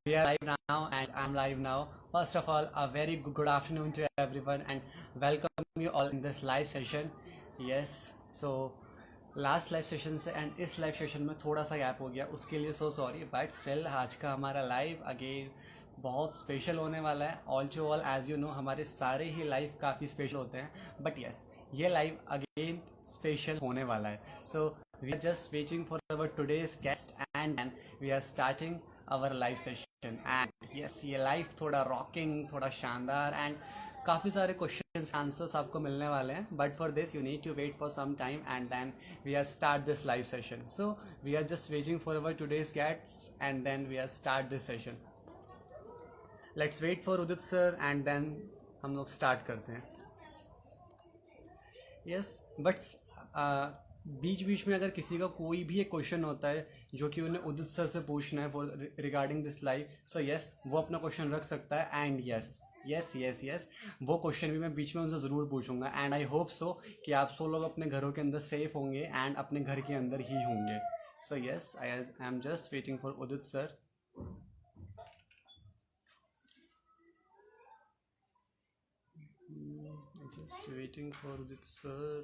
We are live now, and I'm live now. First of all, a very good afternoon to everyone, and welcome you all in this live session. Yes, so last live session से and इस live session में थोड़ा सा gap हो गया, उसके लिए so sorry, but still आज का हमारा लाइव अगेन बहुत स्पेशल होने वाला है. All to all, as you know, हमारे सारे ही लाइव काफ़ी स्पेशल होते हैं, बट यस, ये लाइव अगेन स्पेशल होने वाला है. So we are just waiting for our today's guest and we are starting our live session. And yes, ये लाइव थोड़ा रॉकिंग, थोड़ा शानदार एंड काफ़ी सारे क्वेश्चंस आंसर्स आपको मिलने वाले हैं, but for this you need to wait for some time and then we are start this live session. So we are just waiting for our today's guest and then we are start this session. Let's wait for Udit sir and then हम लोग start करते हैं. Yes, but बीच बीच में अगर किसी का कोई भी एक क्वेश्चन होता है जो कि उन्हें उदित सर से पूछना है for regarding this live, so yes, वो अपना क्वेश्चन रख सकता है. एंड यस, वो क्वेश्चन भी मैं बीच में उनसे ज़रूर पूछूंगा. एंड आई होप सो कि आप सब लोग अपने घरों के अंदर सेफ होंगे एंड अपने घर के अंदर ही होंगे. So yes, I am just waiting for Udit sir. Just waiting for Udit sir.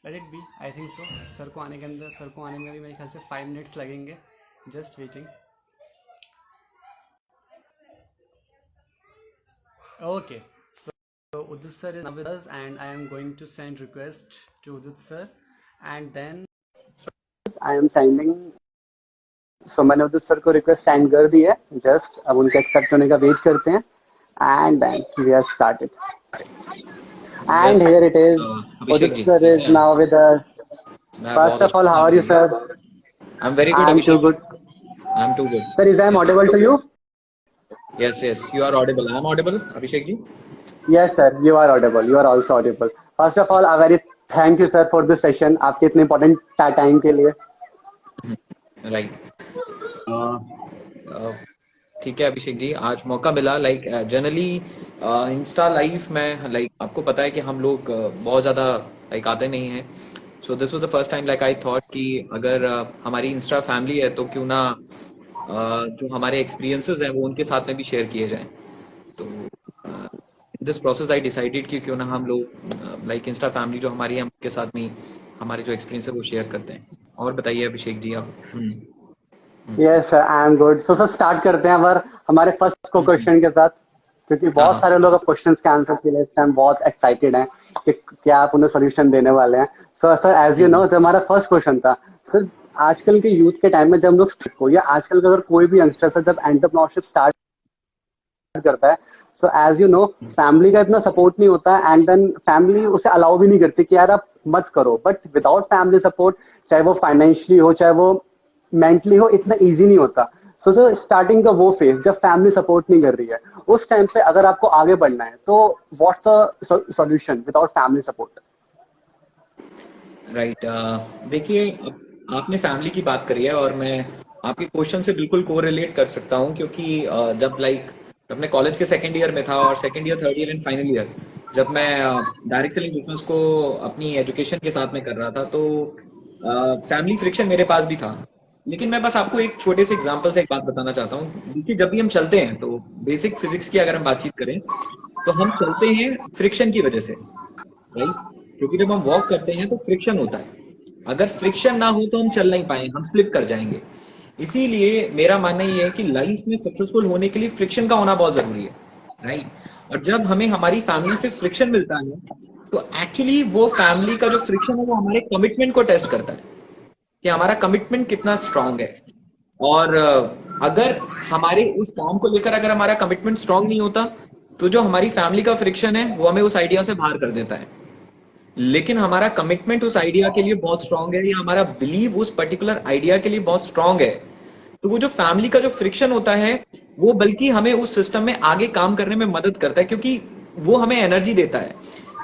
Let it be. I think so. Sir को आने के अंदर, सर को आने में भी मेरे ख्याल से 5 मिनट्स लगेंगे. Just waiting. Okay. So Udit sir is now with us, and I am going to send request to Udit sir, and then I am sending. So मैंने उदित सर को रिक्वेस्ट सेंड कर दी है. जस्ट अब उनके accept होने का wait करते हैं. And then we are started. And here it is. Udit sir is now with us. First of all, how are you sir? I am very good. I'm too good. I am too good. Sir, is I am audible to you? Yes, you are audible. I am audible, Abhishek ji? Yes sir, you are audible. You are also audible. First of all, a very thank you sir for this session. आपके इतने important time के लिए. Right. ठीक है अभिषेक जी, आज मौका मिला. Like generally Insta live में, लाइक आपको पता है कि हम लोग बहुत ज्यादा लाइक आते नहीं हैं. So this was the first time like I thought कि अगर हमारी इंस्टा फैमिली है तो क्यों ना जो हमारे एक्सपीरियंसेस हैं वो उनके साथ में भी शेयर किए जाएं. तो दिस प्रोसेस आई डिसाइडेड कि क्यों ना हम लोग लाइक इंस्टा फैमिली जो हमारी है उनके साथ में हमारे जो एक्सपीरियंस है वो शेयर करते हैं. और बताइए अभिषेक जी आप. Yes sir, I am good. So sir start करते हैं हमारे फर्स्ट को क्वेश्चन के साथ, क्योंकि बहुत सारे लोग क्वेश्चंस के आंसर के लिए इस टाइम बहुत एक्साइटेड हैं कि क्या आप उन्हें सोल्यूशन देने वाले हैं. So sir, as you know, जो हमारा फर्स्ट क्वेश्चन था सर, आजकल के यूथ के टाइम में जब हम लोग को, या आजकल का अगर कोई भी यंगस्टर सर जब एंटरप्रेन्योरशिप स्टार्ट करता है, so as you know, family का इतना सपोर्ट नहीं होता है एंड देन फैमिली उसे अलाउ भी नहीं करती कि यार आप मत करो. बट विदाउट फैमिली सपोर्ट, चाहे वो फाइनेंशियली हो चाहे वो मेंटली हो, इतना इजी नहीं होता. सो सर, स्टार्टिंग का वो फेज जब फैमिली सपोर्ट नहीं कर रही है, उस टाइम पे अगर आपको आगे बढ़ना है तो what's the solution without family support? Right. देखिए, आपने फैमिली की बात करी है और मैं आपके क्वेश्चन से बिल्कुल कोरिलेट कर सकता हूँ, क्योंकि जब लाइक अपने कॉलेज के सेकेंड ईयर में था और second year, third year and final year जब मैं डायरेक्ट सेलिंग बिजनेस को अपनी एजुकेशन के साथ में कर रहा था, तो फैमिली फ्रिक्शन मेरे पास भी था. लेकिन मैं बस आपको एक छोटे से एग्जांपल से एक बात बताना चाहता हूँ. देखिए, जब भी हम चलते हैं तो बेसिक फिजिक्स की अगर हम बातचीत करें तो हम चलते हैं फ्रिक्शन की वजह से, राइट? क्योंकि जब हम वॉक करते हैं तो फ्रिक्शन होता है. अगर फ्रिक्शन ना हो तो हम चल नहीं पाएंगे, हम स्लिप कर जाएंगे. इसीलिए मेरा मानना ये है कि लाइफ में सक्सेसफुल होने के लिए फ्रिक्शन का होना बहुत जरूरी है, राइट? और जब हमें हमारी फैमिली से फ्रिक्शन मिलता है तो एक्चुअली वो फैमिली का जो फ्रिक्शन है वो हमारे कमिटमेंट को टेस्ट करता है कि हमारा कमिटमेंट कितना स्ट्रांग है. और अगर हमारे उस काम को लेकर अगर हमारा कमिटमेंट स्ट्रांग नहीं होता तो जो हमारी फैमिली का फ्रिक्शन है वो हमें उस आइडिया से बाहर कर देता है. लेकिन हमारा कमिटमेंट उस आइडिया के लिए बहुत स्ट्रांग है या हमारा बिलीव उस पर्टिकुलर आइडिया के लिए बहुत स्ट्रांग है, तो वो जो फैमिली का जो फ्रिक्शन होता है वो बल्कि हमें उस सिस्टम में आगे काम करने में मदद करता है, क्योंकि वो हमें एनर्जी देता है.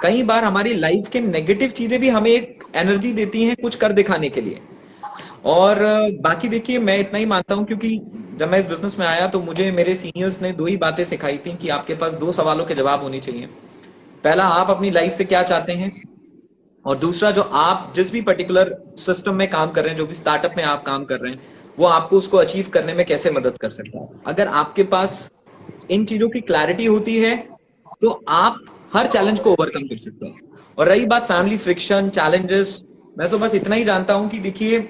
कई बार हमारी लाइफ के नेगेटिव चीजें भी हमें एक एनर्जी देती हैं कुछ कर दिखाने के लिए. और बाकी देखिए, मैं इतना ही मानता हूं, क्योंकि जब मैं इस बिजनेस में आया तो मुझे मेरे सीनियर्स ने 2 ही बातें सिखाई थी कि आपके पास 2 सवालों के जवाब होने चाहिए. पहला, आप अपनी लाइफ से क्या चाहते हैं, और दूसरा जो आप जिस भी पर्टिकुलर सिस्टम में काम कर रहे हैं, जो भी स्टार्टअप में आप काम कर रहे हैं, वो आपको उसको अचीव करने में कैसे मदद कर सकता है। अगर आपके पास इन चीजों की क्लैरिटी होती है तो आप हर चैलेंज को ओवरकम कर सकते हैं। और रही बात फैमिली फ्रिक्शन चैलेंजेस, मैं तो बस इतना ही जानता हूं कि देखिए,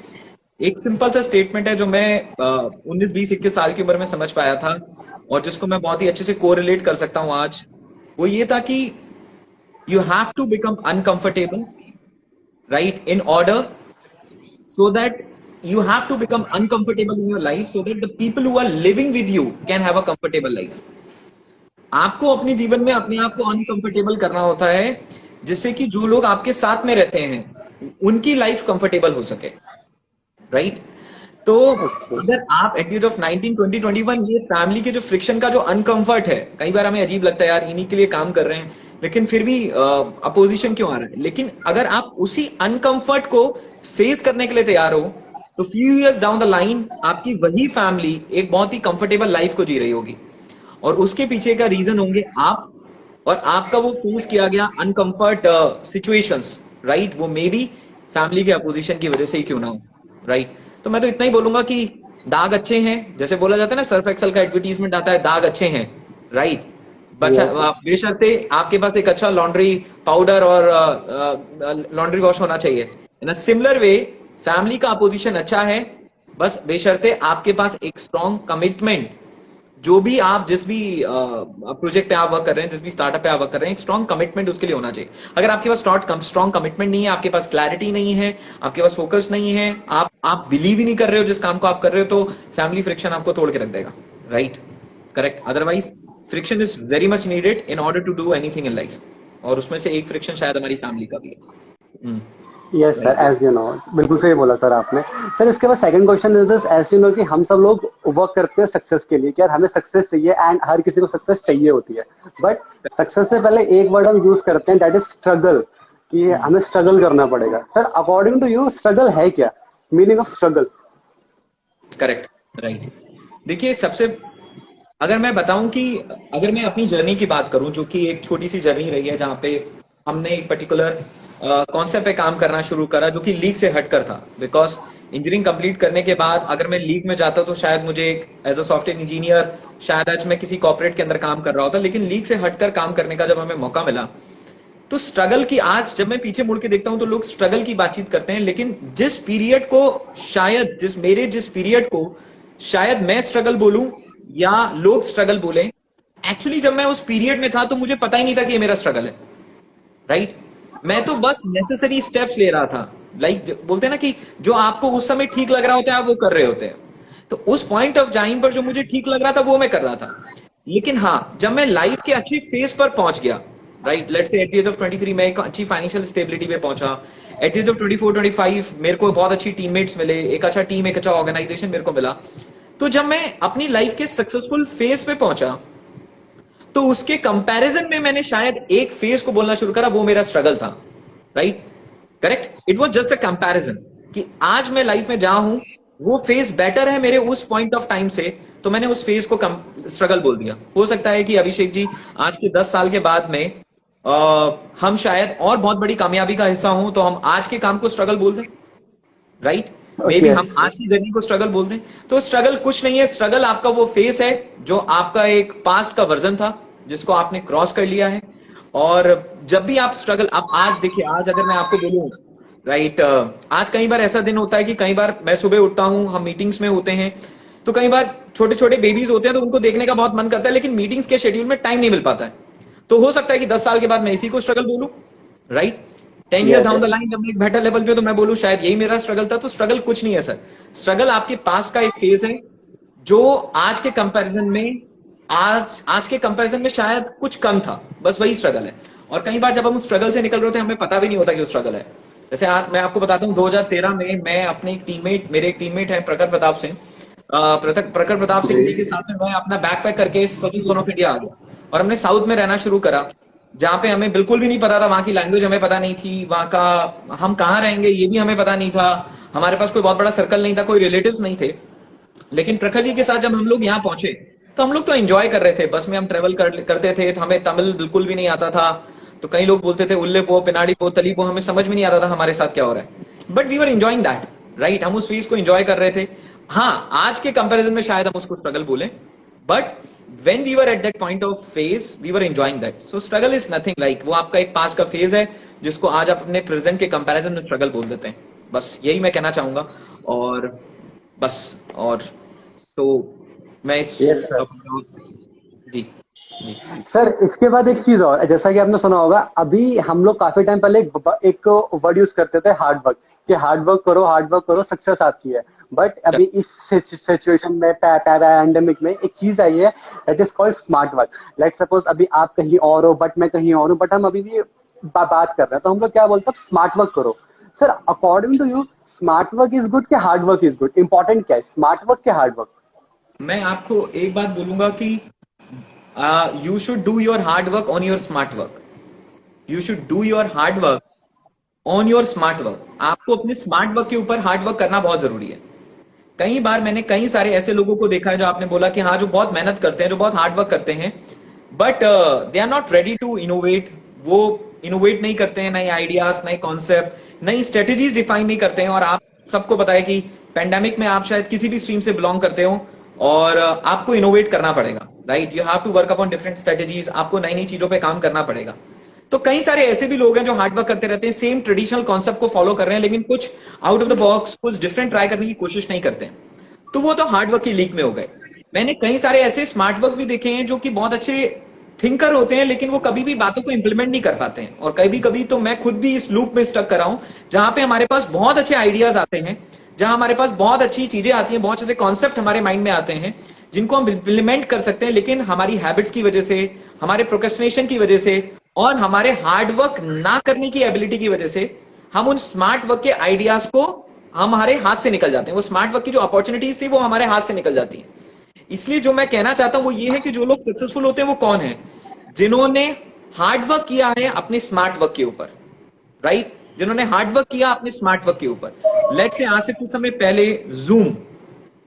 एक सिंपल सा स्टेटमेंट है जो मैं 19, 20, 21 साल की उम्र में समझ पाया था और जिसको मैं बहुत ही अच्छे से कोरिलेट कर सकता हूं आज। वो ये था कि you have to become uncomfortable, right, in order, so that you have to become uncomfortable in your life so that the people who are living with you can have a comfortable life. आपको अपने जीवन में अपने आप को uncomfortable करना होता है जिससे कि जो लोग आपके साथ में रहते हैं उनकी लाइफ कंफर्टेबल हो सके, राइट? तो अगर आप एट द एज ऑफ 19, 20, 21 ये फैमिली के जो फ्रिक्शन का जो अनकंफर्ट है, कई बार हमें अजीब लगता है यार इन्हीं के लिए काम कर रहे हैं लेकिन फिर भी अपोजिशन क्यों आ रहा है, लेकिन अगर आप उसी अनकंफर्ट को फेस करने के लिए तैयार हो तो few years down the line आपकी वही फैमिली एक बहुत ही कंफर्टेबल लाइफ को जी रही होगी। और उसके पीछे का रीजन होंगे आप और आपका वो फेस किया गया अनकंफर्ट सिचुएशंस, राइट? वो मे बी फैमिली के अपोजिशन की वजह से ही क्यों ना हो, राइट? तो मैं तो इतना ही बोलूंगा कि दाग अच्छे हैं, जैसे बोला जाता है ना, सर्फ एक्सल का एडवर्टीजमेंट आता है, दाग अच्छे हैं, राइट? बेशर्ते आपके पास एक अच्छा लॉन्ड्री पाउडर और लॉन्ड्री वॉश होना चाहिए। इन अ सिमिलर वे फैमिली का अपोजिशन अच्छा है, बस बेशर्ते आपके पास एक स्ट्रॉन्ग कमिटमेंट, जो भी आप जिस भी प्रोजेक्ट पे आप वर्क कर रहे हैं, जिस भी स्टार्टअप पे आप वर्क कर रहे हैं, एक स्ट्रॉन्ग कमिटमेंट उसके लिए होना चाहिए। अगर आपके पास स्ट्रॉन्ग कमिटमेंट नहीं है, आपके पास क्लैरिटी नहीं है, आपके पास फोकस नहीं है, आप बिलीव ही नहीं कर रहे हो जिस काम को आप कर रहे हो, तो फैमिली फ्रिक्शन आपको तोड़ के रख देगा, right? Correct. Otherwise friction is very much needed in order to do anything in life, और उसमें से एक फ्रिक्शन शायद हमारी फैमिली का भी है। Yes sir, as you know, बिल्कुल सही बोला सर आपने। सर इसके बाद second question is this, as you know कि हम सब लोग वर्क करते हैं सक्सेस के लिए कि यार हमें सक्सेस चाहिए एंड हर किसी को सक्सेस चाहिए होती है, बट सक्सेस से पहले एक वर्ड हम यूज करते हैं, दैट इज स्ट्रगल, कि हमें स्ट्रगल करना पड़ेगा। Sir according to you struggle है क्या, meaning of struggle? Correct, right. देखिए, सबसे अगर मैं बताऊं कि अगर मैं अपनी जर्नी की बात करूं, जो कि एक छोटी सी जर्नी रही है जहां पे हमने एक पर्टिकुलर कॉन्सेप्ट पे काम करना शुरू करा जो कि लीग से हटकर था। बिकॉज इंजीनियरिंग कंप्लीट करने के बाद अगर मैं लीग में जाता तो शायद मुझे एज अ सॉफ्टवेयर इंजीनियर शायद आज मैं किसी कॉर्पोरेट के अंदर काम कर रहा होता, लेकिन लीग से हटकर काम करने का जब हमें मौका मिला तो स्ट्रगल की, आज जब मैं पीछे मुड़ के देखता हूं तो लोग स्ट्रगल की बातचीत करते हैं, लेकिन जिस पीरियड को शायद जिस पीरियड को शायद मैं स्ट्रगल बोलूं या लोग स्ट्रगल बोले, एक्चुअली जब मैं उस पीरियड में था तो मुझे पता ही नहीं था कि ये मेरा स्ट्रगल है, राइट? मैं तो बस नेसेसरी स्टेप्स ले रहा था, लाइक बोलते हैं ना कि जो आपको उस समय ठीक लग रहा होता है आप वो कर रहे होते हैं। तो उस पॉइंट ऑफ टाइम पर जो मुझे ठीक लग रहा था वो मैं कर रहा था। लेकिन हाँ, जब मैं लाइफ के अच्छे फेज पर पहुंच गया, right, let's say at the age of 23 मैं एक अच्छी फाइनेंशियल स्टेबिलिटी पे पहुंचा। एट द एज ऑफ 24, 25 मेरे को बहुत अच्छी टीममेट्स मिले, एक अच्छा टीम, एक अच्छा ऑर्गेनाइजेशन मेरे को मिला। तो जब मैं अपनी लाइफ के सक्सेसफुल फेज पे पहुंचा तो उसके कंपैरिजन में मैंने शायद एक फेज को बोलना शुरू करा, वो मेरा स्ट्रगल था, right? Correct. It was just a comparison कि आज मैं लाइफ में जहां हूं वो फेज बेटर है मेरे उस पॉइंट ऑफ टाइम से, तो मैंने उस फेज को स्ट्रगल बोल दिया। हो सकता है कि अभिषेक जी आज के 10 साल के बाद में हम शायद और बहुत बड़ी कामयाबी का हिस्सा हो तो हम आज के काम को स्ट्रगल बोल दें, राइट? मे बी हम आज की जर्नी को स्ट्रगल बोल दें। तो स्ट्रगल कुछ नहीं है, स्ट्रगल आपका वो फेस है जो आपका एक पास्ट का वर्जन था जिसको आपने क्रॉस कर लिया है। और जब भी आप स्ट्रगल, आप आज देखिए, आज अगर मैं आपको बोलूं, राइट, आज कई बार ऐसा दिन होता है कि कई बार मैं सुबह उठता हूं, हम मीटिंग्स में होते हैं, तो कई बार छोटे छोटे बेबीज होते हैं तो उनको देखने का बहुत मन करता है, लेकिन मीटिंग्स के शेड्यूल में टाइम नहीं मिल पाता है। तो हो सकता है कि 10 साल के बाद मैं इसी को स्ट्रगल बोलूं, right? 10 year down the line जब मैं एक बेटर लेवल पे तो मैं बोलूं शायद यही मेरा स्ट्रगल था। तो स्ट्रगल कुछ नहीं है सर, स्ट्रगल आपके पास्ट का एक फेज है जो आज के कंपैरिजन में आज के कंपैरिजन में शायद कुछ कम था, बस वही स्ट्रगल है। और कई बार जब हम स्ट्रगल से निकल रहे होते हैं हमें पता भी नहीं होता कि वो स्ट्रगल है। जैसे आज मैं आपको बताता हूँ, 2013 में मैं अपने एक टीममेट, मेरे एक टीममेट है प्रखर प्रताप सिंह, प्रखर प्रताप सिंह जी के साथ में मैं अपना बैकपैक करके सचिन जोन ऑफ इंडिया आ गया और हमने साउथ में रहना शुरू करा, जहां पे हमें बिल्कुल भी नहीं पता था, वहां की लैंग्वेज हमें पता नहीं थी, वहां का हम कहाँ रहेंगे ये भी हमें पता नहीं था, हमारे पास कोई बहुत बड़ा सर्कल नहीं था, कोई रिलेटिव्स नहीं थे। लेकिन प्रखर जी के साथ जब हम लोग यहाँ पहुंचे तो हम लोग तो एंजॉय कर रहे थे, बस में हम ट्रेवल करते थे, हमें तमिल बिल्कुल भी नहीं आता था, तो कई लोग बोलते थे उल्ले पो, पिनाड़ी पो, तली पो, हमें समझ में नहीं आता था हमारे साथ क्या हो रहा है, but we were enjoying that, right. हम उस फेज को एंजॉय कर रहे थे। हाँ, आज के कंपैरिजन में शायद हम उसको स्ट्रगल बोले, but when we were at that point of phase we were enjoying that, so struggle is nothing, like वो आपका एक पास का फेज है जिसको आज आप अपने प्रेजेंट के कंपैरिजन में स्ट्रगल बोल देते हैं। बस यही मैं कहना चाहूंगा। और बस, और तो मैं इस यस सर। जी जी सर इसके बाद एक चीज और, जैसा कि आपने सुना होगा, अभी हम लोग काफी टाइम पहले एक वर्ड यूज करते थे, हार्ड वर्क, कि हार्ड वर्क करो, सक्सेस आती है। बट अभी इस सिचुएशन में, पैंडेमिक में, एक चीज आई है that is called smart work. Like suppose अभी आप कहीं और हो, बट मैं कहीं और हूँ, बट हम अभी भी बात कर रहे हैं, तो हम लोग क्या बोलते हैं, स्मार्ट वर्क करो। Sir according to you smart work is good कि hard work is good? Important क्या है, स्मार्ट वर्क क्या हार्ड वर्क? मैं आपको एक बात बोलूंगा कि you should do your hard work on your smart work. You should do your hard work on your smart work. आपको अपने स्मार्ट वर्क के ऊपर हार्ड वर्क करना बहुत जरूरी है। कई बार मैंने कई सारे ऐसे लोगों को देखा है जो आपने बोला कि हाँ, जो बहुत मेहनत करते हैं, जो बहुत हार्ड वर्क करते हैं, but they are not ready to innovate. वो इनोवेट नहीं करते हैं, नए आइडियाज, नए कॉन्सेप्ट, नई स्ट्रेटेजीज डिफाइन नहीं करते हैं। और आप सबको पता है कि पैंडेमिक में आप शायद किसी भी स्ट्रीम से बिलोंग करते हो और आपको इनोवेट करना पड़ेगा, right. You have to work upon different strategies, आपको नई नई चीजों पे काम करना पड़ेगा। तो कई सारे ऐसे भी लोग हैं जो हार्ड वर्क करते रहते हैं, सेम ट्रेडिशनल कॉन्सेप्ट को फॉलो कर रहे हैं, लेकिन कुछ आउट ऑफ द बॉक्स, कुछ डिफरेंट ट्राई करने की कोशिश नहीं करते हैं, तो वो तो हार्ड वर्क की लीग में हो गए। मैंने कई सारे ऐसे स्मार्ट वर्क भी देखे हैं जो कि बहुत अच्छे थिंकर होते हैं, लेकिन वो कभी भी बातों को इंप्लीमेंट नहीं कर पाते हैं। और कभी कभी तो मैं खुद भी इस लूप में स्टक कर रहा हूं, जहां पे हमारे पास बहुत अच्छे आइडियाज आते हैं, जहां हमारे पास बहुत अच्छी चीजें आती हैं, बहुत अच्छे कॉन्सेप्ट हमारे माइंड में आते हैं जिनको हम इंप्लीमेंट कर सकते हैं, लेकिन हमारी हैबिट्स की वजह से, हमारे प्रोक्रेस्टिनेशन की वजह से और हमारे हार्ड वर्क ना करने की एबिलिटी की वजह से हम उन स्मार्ट वर्क के आइडियाज को हमारे हाथ से निकल जाते हैं। वो स्मार्ट वर्क की जो अपॉर्चुनिटीज थी वो हमारे हाथ से निकल जाती हैं। इसलिए जो मैं कहना चाहता हूं वो ये है कि जो लोग सक्सेसफुल होते हैं वो कौन है, जिन्होंने हार्ड वर्क किया है अपने स्मार्ट वर्क के ऊपर, राइट। जिन्होंने हार्ड वर्क किया अपने स्मार्ट वर्क के ऊपर। लेट्स से आज से कुछ समय पहले जूम,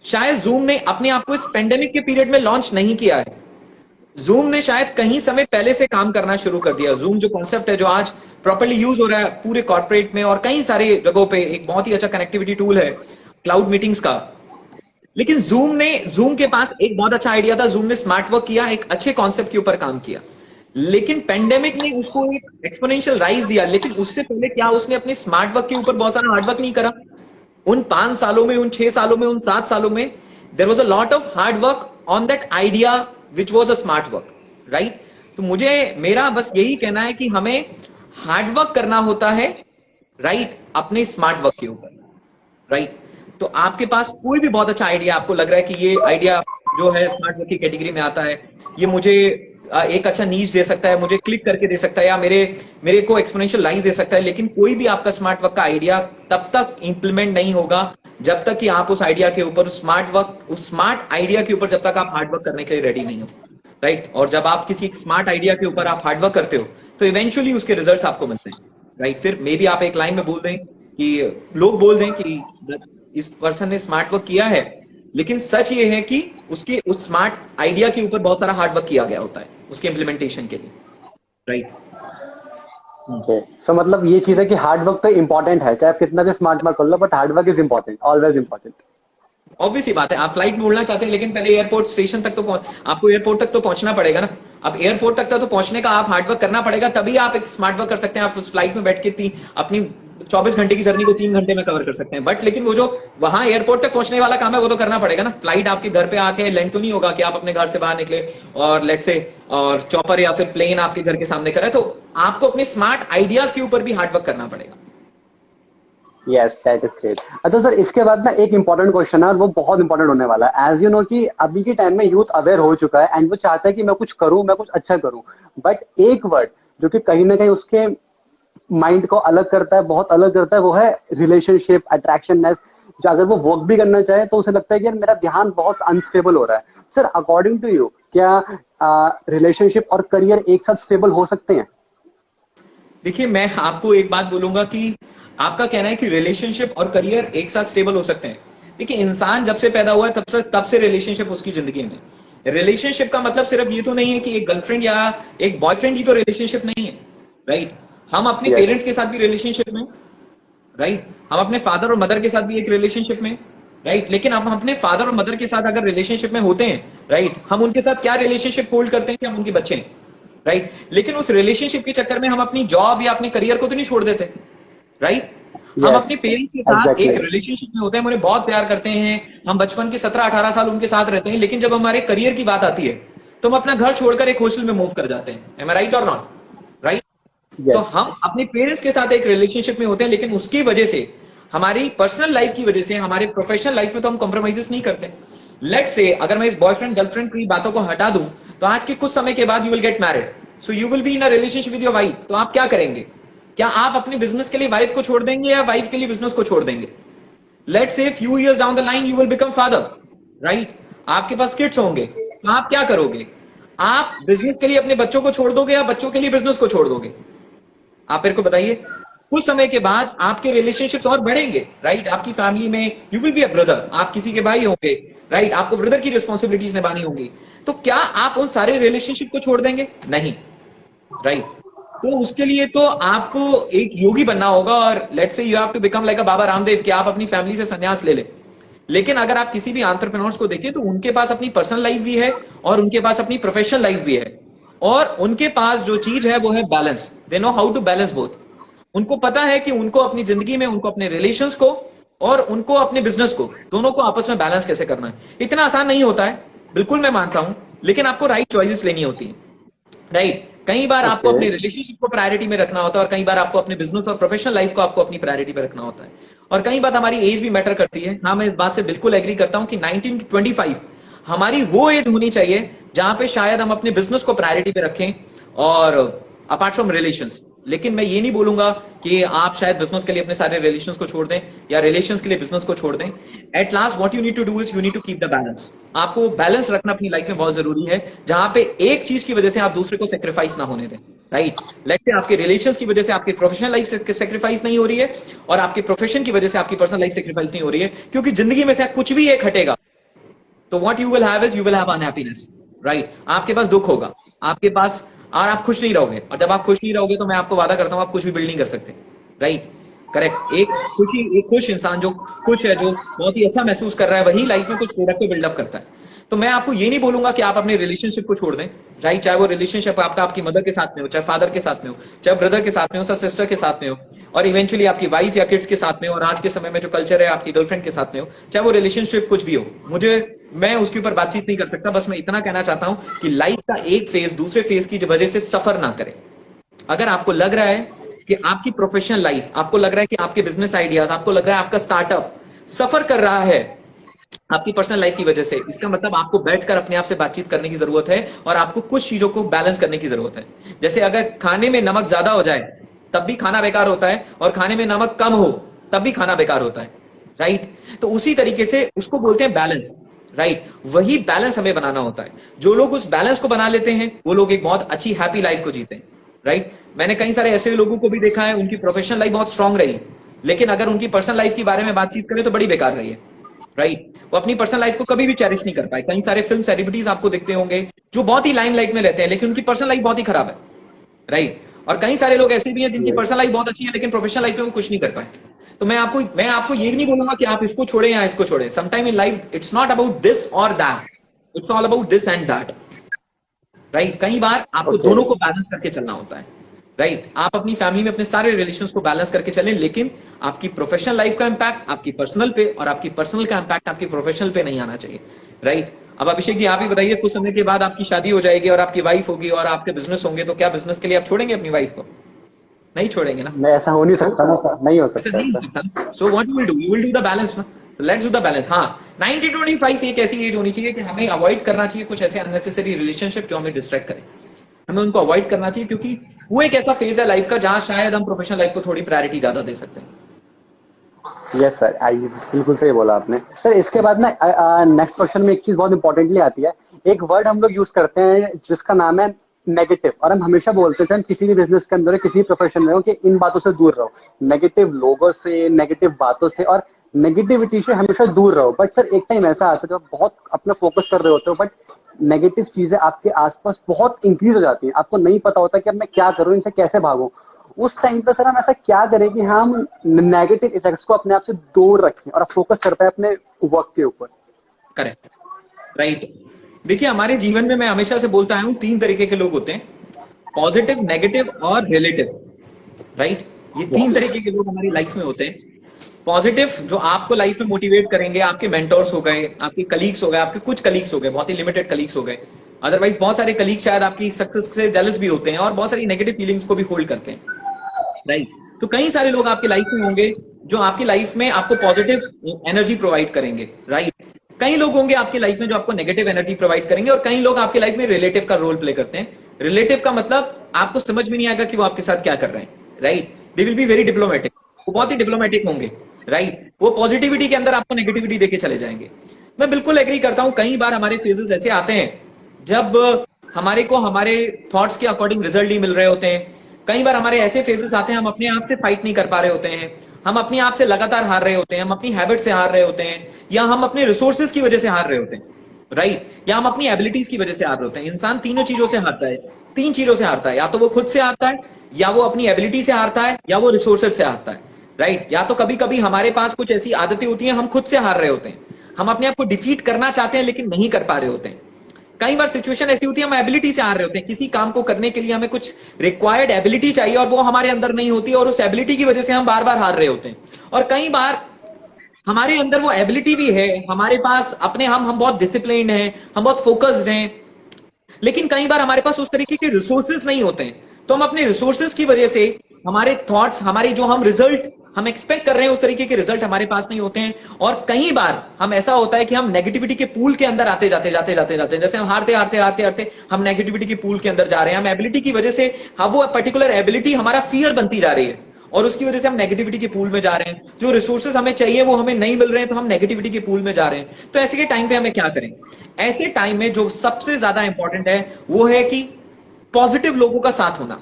शायद जूम ने अपने आप को इस पेंडेमिक के पीरियड में लॉन्च नहीं किया है। जूम ने शायद कहीं समय पहले से काम करना शुरू कर दिया। जूम जो कॉन्सेप्ट है, जो आज प्रॉपर्ली यूज हो रहा है पूरे कॉर्पोरेट में और कई सारे जगहों पे, एक बहुत ही अच्छा कनेक्टिविटी टूल है क्लाउड मीटिंग्स का। लेकिन जूम के पास एक बहुत अच्छा आइडिया था, जूम ने स्मार्ट वर्क किया, एक अच्छे कॉन्सेप्ट के ऊपर काम किया, लेकिन पेंडेमिक ने उसको एक एक्सपोनेंशियल राइज दिया। लेकिन उससे पहले क्या उसने अपने स्मार्ट वर्क के ऊपर बहुत सारा हार्ड वर्क नहीं करा? उन 5 सालों में, उन 6 सालों में, उन 7 सालों में there was a lot of hard work on that idea which was a smart work, right. तो मेरा बस यही कहना है कि हमें हार्ड वर्क करना होता है, राइट, अपने स्मार्ट वर्क के ऊपर, राइट। तो आपके पास कोई भी बहुत अच्छा आइडिया, आपको लग रहा है कि ये आइडिया जो है स्मार्ट वर्क की कैटेगरी में आता है, ये मुझे एक अच्छा नीच दे सकता है, मुझे क्लिक करके दे सकता है, या मेरे को एक्सपोनेंशियल लाइंस दे सकता है, लेकिन कोई भी आपका स्मार्ट वर्क का आइडिया तब तक इंप्लीमेंट नहीं होगा जब तक कि आप उस आइडिया के ऊपर, उस स्मार्ट आइडिया के ऊपर जब तक आप हार्ड वर्क करने के लिए रेडी नहीं हो, राइट। और जब आप किसी स्मार्ट आइडिया के ऊपर आप हार्ड वर्क करते हो तो इवेंचुअली उसके रिजल्ट्स आपको मिलते हैं, राइट। फिर मे बी आप एक लाइन में बोल दें कि लोग बोल दें कि इस पर्सन ने स्मार्ट वर्क किया है, लेकिन सच ये है कि उसके उस स्मार्ट आइडिया के ऊपर बहुत सारा हार्ड वर्क किया गया होता है उसके इंप्लीमेंटेशन के लिए, राइट। ओके, सो मतलब ये चीज है कि हार्ड वर्क तो इंपॉर्टेंट है, चाहे आप कितना भी स्मार्ट वर्क कर लो, but hard work is important, always important. Obvious ही बात है, आप फ्लाइट में उड़ना चाहते हैं, लेकिन पहले एयरपोर्ट स्टेशन तक तो आपको एयरपोर्ट तक तो पहुंचना पड़ेगा ना। अब एयरपोर्ट तक तो पहुंचने का आप हार्डवर्क करना पड़ेगा, तभी आप एक स्मार्ट वर्क कर सकते हैं। आप उस फ्लाइट में बैठ के अपनी 24 घंटे की जर्नी को 3 घंटे में कवर कर सकते हैं, बट लेकिन वो जो वहां एयरपोर्ट तक पहुंचने वाला काम है वो तो करना पड़ेगा ना। फ्लाइट आपके घर पे आके लैंड तो नहीं होगा कि आप अपने घर से बाहर निकले और लेट से और चॉपर या फिर प्लेन आपके घर के सामने करे, तो आपको अपने स्मार्ट आइडियाज के ऊपर भी हार्डवर्क करना पड़ेगा। Yes, that is great. अच्छा सर, इसके बाद ना एक इंपॉर्टेंट क्वेश्चन है और वो बहुत इंपॉर्टेंट होने वाला है। एज यू नो कि अभी के टाइम में यूथ अवेयर हो चुका है एंड वो चाहता है कि मैं कुछ करूं, मैं कुछ अच्छा करूं, बट एक वर्ड जो कि कहीं ना कहीं उसके माइंड को अलग करता है, बहुत अलग करता है, वो है रिलेशनशिप, अट्रैक्शननेस। जो अगर वो वर्क भी करना चाहे तो उसे लगता है कि यार मेरा ध्यान बहुत अनस्टेबल हो रहा है। सर अकॉर्डिंग टू यू क्या रिलेशनशिप और करियर एक साथ स्टेबल हो सकते हैं? देखिए, मैं आपको एक बात बोलूंगा कि आपका कहना है कि रिलेशनशिप और करियर एक साथ स्टेबल हो सकते हैं। देखिए, इंसान जब से पैदा हुआ है तब से रिलेशनशिप उसकी जिंदगी में। रिलेशनशिप का मतलब सिर्फ ये तो नहीं है कि एक गर्लफ्रेंड या एक बॉयफ्रेंड ही तो रिलेशनशिप नहीं है। राइट? हम अपने यस पेरेंट्स के साथ भी रिलेशनशिप में, राइट? हम अपने फादर और मदर के साथ भी एक रिलेशनशिप में, राइट? लेकिन हम अपने फादर और मदर के साथ अगर रिलेशनशिप में होते हैं, राइट, हम उनके साथ क्या रिलेशनशिप होल्ड करते हैं कि हम उनके बच्चे हैं, राइट? लेकिन उस रिलेशनशिप के चक्कर में हम अपनी जॉब या अपने करियर को तो नहीं छोड़ देते, राइट? हम यस अपने पेरेंट्स के साथ एक एग्जैक्टली रिलेशनशिप में होते हैं, हम उन्हें बहुत प्यार करते हैं, हम बचपन के 17-18 साल उनके साथ रहते हैं, लेकिन जब हमारे करियर की बात आती है तो हम अपना घर छोड़कर एक हॉस्टल में मूव कर जाते हैं। एम आई राइट और नॉट? राइट? तो यस हम अपने पेरेंट्स के साथ एक रिलेशनशिप में होते हैं, लेकिन उसकी वजह से, हमारी पर्सनल लाइफ की वजह से, हमारे प्रोफेशनल लाइफ में तो हम कॉम्प्रोमाइजेस नहीं करते। लेट्स से अगर मैं इस बॉयफ्रेंड गर्लफ्रेंड की बातों को हटा दूं, तो आज के कुछ समय के बाद you will get married, so you will be in a relationship with your wife. तो आप क्या करेंगे? क्या आप अपने बिजनेस के लिए वाइफ को छोड़ देंगे या वाइफ के लिए बिजनेस को छोड़ देंगे? Let's say few years down the line you will become father, right? आपके पास किड्स होंगे, तो आप क्या करोगे? आप बिजनेस के लिए अपने बच्चों को छोड़ दोगे या बच्चों के लिए बिजनेस को छोड़ दोगे? आप मेरे को बताइए। कुछ समय के बाद आपके रिलेशनशिप्स और बढ़ेंगे, राइट? आपकी फैमिली में you will be a brother, आप किसी के भाई होंगे, राइट? आपको ब्रदर की रिस्पॉन्सिबिलिटीज निभानी होंगी। तो क्या आप उन सारे रिलेशनशिप को छोड़ देंगे? नहीं, राइट? तो उसके लिए तो आपको एक योगी बनना होगा, और let's say you have to become like a Baba Ramdev कि आप अपनी फैमिली से संन्यास ले ले। लेकिन अगर आप किसी भी एंटरप्रेन्योर्स को देखें तो उनके पास अपनी पर्सनल लाइफ भी है और उनके पास अपनी प्रोफेशनल लाइफ भी है, और उनके पास जो चीज है वो है balance. They know how to balance both. उनको पता है कि उनको अपनी जिंदगी में, उनको अपने रिलेशंस को और उनको अपने बिजनेस को, दोनों को आपस में बैलेंस कैसे करना है। इतना आसान नहीं होता है, बिल्कुल मैं मानता हूं, लेकिन आपको राइट चॉइसेस लेनी होती है, राइट? कई बार आपको ओके अपने रिलेशनशिप को प्रायोरिटी में रखना होता है, और कई बार आपको अपने बिजनेस और प्रोफेशनल लाइफ को आपको अपनी प्रायोरिटी में रखना होता है। और कई बार हमारी एज भी मैटर करती है। हाँ, मैं इस बात से बिल्कुल एग्री करता हूं कि 19 to 25 हमारी वो एज होनी चाहिए जहां पे शायद हम अपने बिजनेस को प्रायोरिटी पे रखें, और अपार्ट फ्रॉम रिलेशंस। लेकिन मैं ये नहीं बोलूंगा कि आप शायद बिजनेस के लिए अपने सारे रिलेशंस को छोड़ दें या रिलेशंस के लिए बिजनेस को छोड़ दें। At last what you need to do is you need to keep the balance. आपको बैलेंस रखना अपनी लाइफ में बहुत जरूरी है, जहां पे एक चीज की वजह से आप दूसरे को सेक्रीफाइस ना होने दें, राइट? लेट्स से आपके रिलेशंस की वजह से आपकी प्रोफेशनल लाइफ सेक्रीफाइस नहीं हो रही है, और आपके प्रोफेशन की वजह से आपकी पर्सनल लाइफ सेक्रीफाइस नहीं हो रही है, क्योंकि जिंदगी में से कुछ भी एक हटेगा तो what you will have is you will have unhappiness, right? आपके पास दुख होगा, आपके पास, और आप खुश नहीं रहोगे। और जब आप खुश नहीं रहोगे तो मैं आपको वादा करता हूं आप कुछ भी बिल्ड नहीं कर सकते, राइट? करेक्ट। एक खुश इंसान जो खुश है, जो बहुत ही अच्छा महसूस कर रहा है, वही लाइफ में कुछ प्रोडक्ट को बिल्डअप करता है। तो मैं आपको ये नहीं बोलूंगा कि आप अपने रिलेशनशिप को छोड़ दें, राइट? चाहे वो रिलेशनशिप आपका आपकी मदर के साथ में हो, चाहे फादर के साथ में हो, चाहे ब्रदर के साथ में हो, चाहे सिस्टर के साथ में हो, और इवेंचुअली आपकी वाइफ या किड्स के साथ में हो, और आज के समय में जो कल्चर है आपकी गर्लफ्रेंड के साथ में हो, चाहे वो रिलेशनशिप कुछ भी हो। मैं उसके ऊपर बातचीत नहीं कर सकता, बस मैं इतना कहना चाहता हूं कि लाइफ का एक फेज दूसरे फेज की वजह से सफर ना करें। अगर आपको लग रहा है कि आपकी प्रोफेशनल लाइफ, आपको लग रहा है कि आपके बिजनेस आइडियाज, आपको लग रहा है आपका स्टार्टअप सफर कर रहा है आपकी पर्सनल लाइफ की वजह से, इसका मतलब आपको बैठकर अपने आप से बातचीत करने की जरूरत है, और आपको कुछ चीजों को बैलेंस करने की जरूरत है। जैसे अगर खाने में नमक ज्यादा हो जाए तब भी खाना बेकार होता है, और खाने में नमक कम हो तब भी खाना बेकार होता है, राइट? तो उसी तरीके से उसको बोलते हैं बैलेंस, राइट? वही बैलेंस हमें बनाना होता है। जो लोग उस बैलेंस को बना लेते हैं वो लोग एक बहुत अच्छी हैप्पी लाइफ को जीते हैं, राइट? मैंने कई सारे ऐसे लोगों को भी देखा है, उनकी प्रोफेशनल लाइफ बहुत स्ट्रांग रही, लेकिन अगर उनकी पर्सनल लाइफ के बारे में बातचीत करें तो बड़ी बेकार रही है, राइट? वो अपनी पर्सनल लाइफ को कभी भी चेरिश नहीं कर पाए। कई सारे फिल्म सेलिब्रिटीज आपको देखते होंगे जो बहुत ही लाइमलाइट में रहते हैं, लेकिन उनकी पर्सनल लाइफ बहुत ही खराब है, राइट? और कई सारे लोग ऐसे भी हैं जिनकी पर्सनल लाइफ बहुत अच्छी है, लेकिन प्रोफेशनल लाइफ में वो कुछ नहीं कर पाए। तो मैं आपको ये भी नहीं बोलूंगा कि आप इसको छोड़ें या इसको छोड़ें। Sometime in life it's not about this और that, it's all about this and that, right? कई बार आपको ओके दोनों को बैलेंस करके चलना होता है, राइट? आप अपनी फैमिली में अपने सारे रिलेशंस को बैलेंस करके चलें, लेकिन आपकी प्रोफेशनल लाइफ का इंपैक्ट आपकी पर्सनल पे, और आपकी पर्सनल का इंपैक्ट आपकी प्रोफेशनल पे नहीं आना चाहिए, राइट? अब अभिषेक जी आप ही बताइए, कुछ समय के बाद आपकी शादी हो जाएगी और आपकी वाइफ होगी और आपके बिजनेस होंगे, तो क्या बिजनेस के लिए आप छोड़ेंगे अपनी वाइफ को? नहीं छोड़ेंगे ना, मैं ऐसा हो नहीं सकता ना सर, नहीं हो ऐसा सकता नहीं हो ऐसा। सकता। So what you will do the balance ना, लेट्स डू द बैलेंस। हाँ, 90-25 एक ऐसी एज होनी चाहिए कि हमें अवॉइड करना चाहिए कुछ ऐसे अननेसेसरी रिलेशनशिप जो हमें डिस्ट्रैक्ट करें, हमें उनको अवॉइड करना चाहिए, क्योंकि वो एक ऐसा फेज है लाइफ का जहां शायद हम प्रोफेशनल लाइफ को थोड़ी प्रायोरिटी ज्यादा दे सकते हैं। यस सर, आई बिल्कुल सही बोला आपने सर। इसके बाद ना नेक्स्ट क्वेश्चन में एक चीज बहुत इंपॉर्टेंटली आती है। एक वर्ड हम लोग यूज करते हैं जिसका नाम है नेगेटिव, और हम हमेशा बोलते हैं किसी भी बिजनेस के अंदर, किसी भी प्रोफेशन में हो, कि इन बातों से दूर रहो, नेगेटिव लोगों से, नेगेटिव बातों से और नेगेटिविटी से हमेशा दूर रहो। बट सर एक टाइम ऐसा आता है जब बहुत अपना फोकस कर रहे होते हो, बट नेगेटिव चीजें आपके आसपास बहुत इंक्रीज हो जाती हैं, आपको नहीं पता होता कि अब मैं क्या करूं, इनसे कैसे भागूं। उस टाइम पे सर हम ऐसा क्या करें कि हम नेगेटिव इफेक्ट्स को अपने आप से दूर रखें और फोकस कर पाए अपने वर्क के ऊपर। Correct, right. देखिए, हमारे जीवन में मैं हमेशा से बोलता आया हूं, 3 तरीके के लोग होते हैं, पॉजिटिव, नेगेटिव और रिलेटिव, राइट। ये 3 तरीके के लोग हमारी लाइफ में होते हैं। पॉजिटिव, जो आपको लाइफ में मोटिवेट करेंगे, आपके मेंटोर्स हो गए, आपके कलीग्स हो गए, आपके कुछ कलीग्स हो गए, बहुत ही लिमिटेड कलीग्स हो गए, अदरवाइज बहुत सारे कलीग शायद आपकी सक्सेस से जेलस भी होते हैं और बहुत सारी नेगेटिव फीलिंग्स को भी होल्ड करते हैं, राइट। तो कई सारे लोग आपकी लाइफ में होंगे जो आपकी लाइफ में आपको पॉजिटिव एनर्जी प्रोवाइड करेंगे, राइट। कई लोग होंगे आपकी लाइफ में जो आपको नेगेटिव एनर्जी प्रोवाइड करेंगे, और कई लोग आपकी लाइफ में रिलेटिव का रोल प्ले करते हैं। रिलेटिव का मतलब आपको समझ में नहीं आएगा कि वो आपके साथ क्या कर रहे हैं, right. They will be very diplomatic, वो बहुत ही डिप्लोमेटिक होंगे, राइट। वो पॉजिटिविटी के अंदर आपको नेगेटिविटी देके चले जाएंगे। मैं बिल्कुल एग्री करता हूं, कई बार हमारे फेजेस ऐसे आते हैं जब हमारे को हमारे थॉट्स के अकॉर्डिंग रिजल्ट नहीं मिल रहे होते हैं। कई बार हमारे ऐसे फेजेस आते हैं, हम अपने आप से फाइट नहीं कर पा रहे होते हैं, हम अपने आप से लगातार हार रहे होते हैं, हम अपनी हैबिट से हार रहे होते हैं, या हम अपने रिसोर्सेज की वजह से हार रहे होते हैं, राइट, या हम अपनी एबिलिटीज की वजह से हार रहे होते हैं। इंसान तीनों चीजों से हारता है, 3 चीजों से हारता है, या तो वो खुद से हारता है, या वो अपनी एबिलिटी से हारता है, या वो रिसोर्सेज से हारता है, राइट। या तो कभी कभी हमारे पास कुछ ऐसी आदतें होती हैं, हम खुद से हार रहे होते हैं, हम अपने आप को डिफीट करना चाहते हैं लेकिन नहीं कर पा रहे होते हैं। कई बार सिचुएशन ऐसी होती है, हम एबिलिटी से हार रहे होते हैं, किसी काम को करने के लिए हमें कुछ रिक्वायर्ड एबिलिटी चाहिए और वो हमारे अंदर नहीं होती, और उस एबिलिटी की वजह से हम बार बार हार रहे होते हैं। और कई बार हमारे अंदर वो एबिलिटी भी है, हमारे पास अपने हम बहुत डिसिप्लिन्ड हैं, हम बहुत फोकस्ड हैं, लेकिन कई बार हमारे पास उस तरीके के रिसोर्सेज नहीं होते हैं, तो हम अपने रिसोर्सेज की वजह से हमारे थॉट्स, हमारे जो हम रिजल्ट हम एक्सपेक्ट कर रहे हैं उस तरीके के रिजल्ट हमारे पास नहीं होते हैं। और कई बार हम ऐसा होता है कि हम नेगेटिविटी के पूल के अंदर आते जाते जाते जाते जाते जैसे हम हारते हारते हारते हारते हम नेगेटिविटी के पूल के अंदर जा रहे हैं। हम एबिलिटी की वजह से, हम वो पर्टिकुलर एबिलिटी हमारा फियर बनती जा रही है, और उसकी वजह से हम नेगेटिविटी के पूल में जा रहे हैं। जो रिसोर्सेज हमें चाहिए वो हमें नहीं मिल रहे हैं, तो हम नेगेटिविटी के पूल में जा रहे हैं। तो ऐसे के टाइम पे हमें क्या करें? ऐसे टाइम में जो सबसे ज्यादा इंपॉर्टेंट है वो है कि पॉजिटिव लोगों का साथ होना।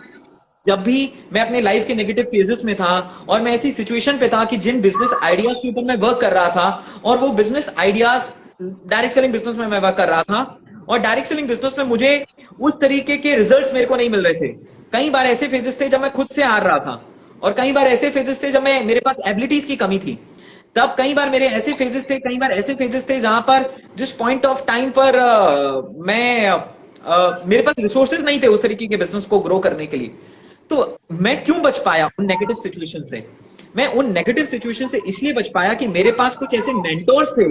जब भी मैं अपने लाइफ के नेगेटिव फेजेस में था और मैं ऐसी सिचुएशन पे था कि जिन बिजनेस आइडियाज के ऊपर मैं वर्क कर रहा था, और वो business ideas direct selling business में मैं वर्क कर रहा था, और डायरेक्ट सेलिंग बिजनेस में मुझे उस तरीके के रिजल्ट्स मेरे को नहीं मिल रहे थे। कई बार ऐसे फेजेस थे जब मैं खुद से हार रहा था, और कई बार ऐसे फेजेस थे जब मेरे पास एबिलिटीज की कमी थी। तब कई बार मेरे ऐसे फेजेस थे, कई बार ऐसे फेजेस थे जहां पर जिस पॉइंट ऑफ टाइम पर मेरे पास रिसोर्सेज नहीं थे उस तरीके के बिजनेस को ग्रो करने के लिए। तो मैं क्यों बच पाया उन नेगेटिव सिचुएशन से? मैं उन नेगेटिव सिचुएशन से इसलिए बच पाया कि मेरे पास कुछ ऐसे मेंटोर्स थे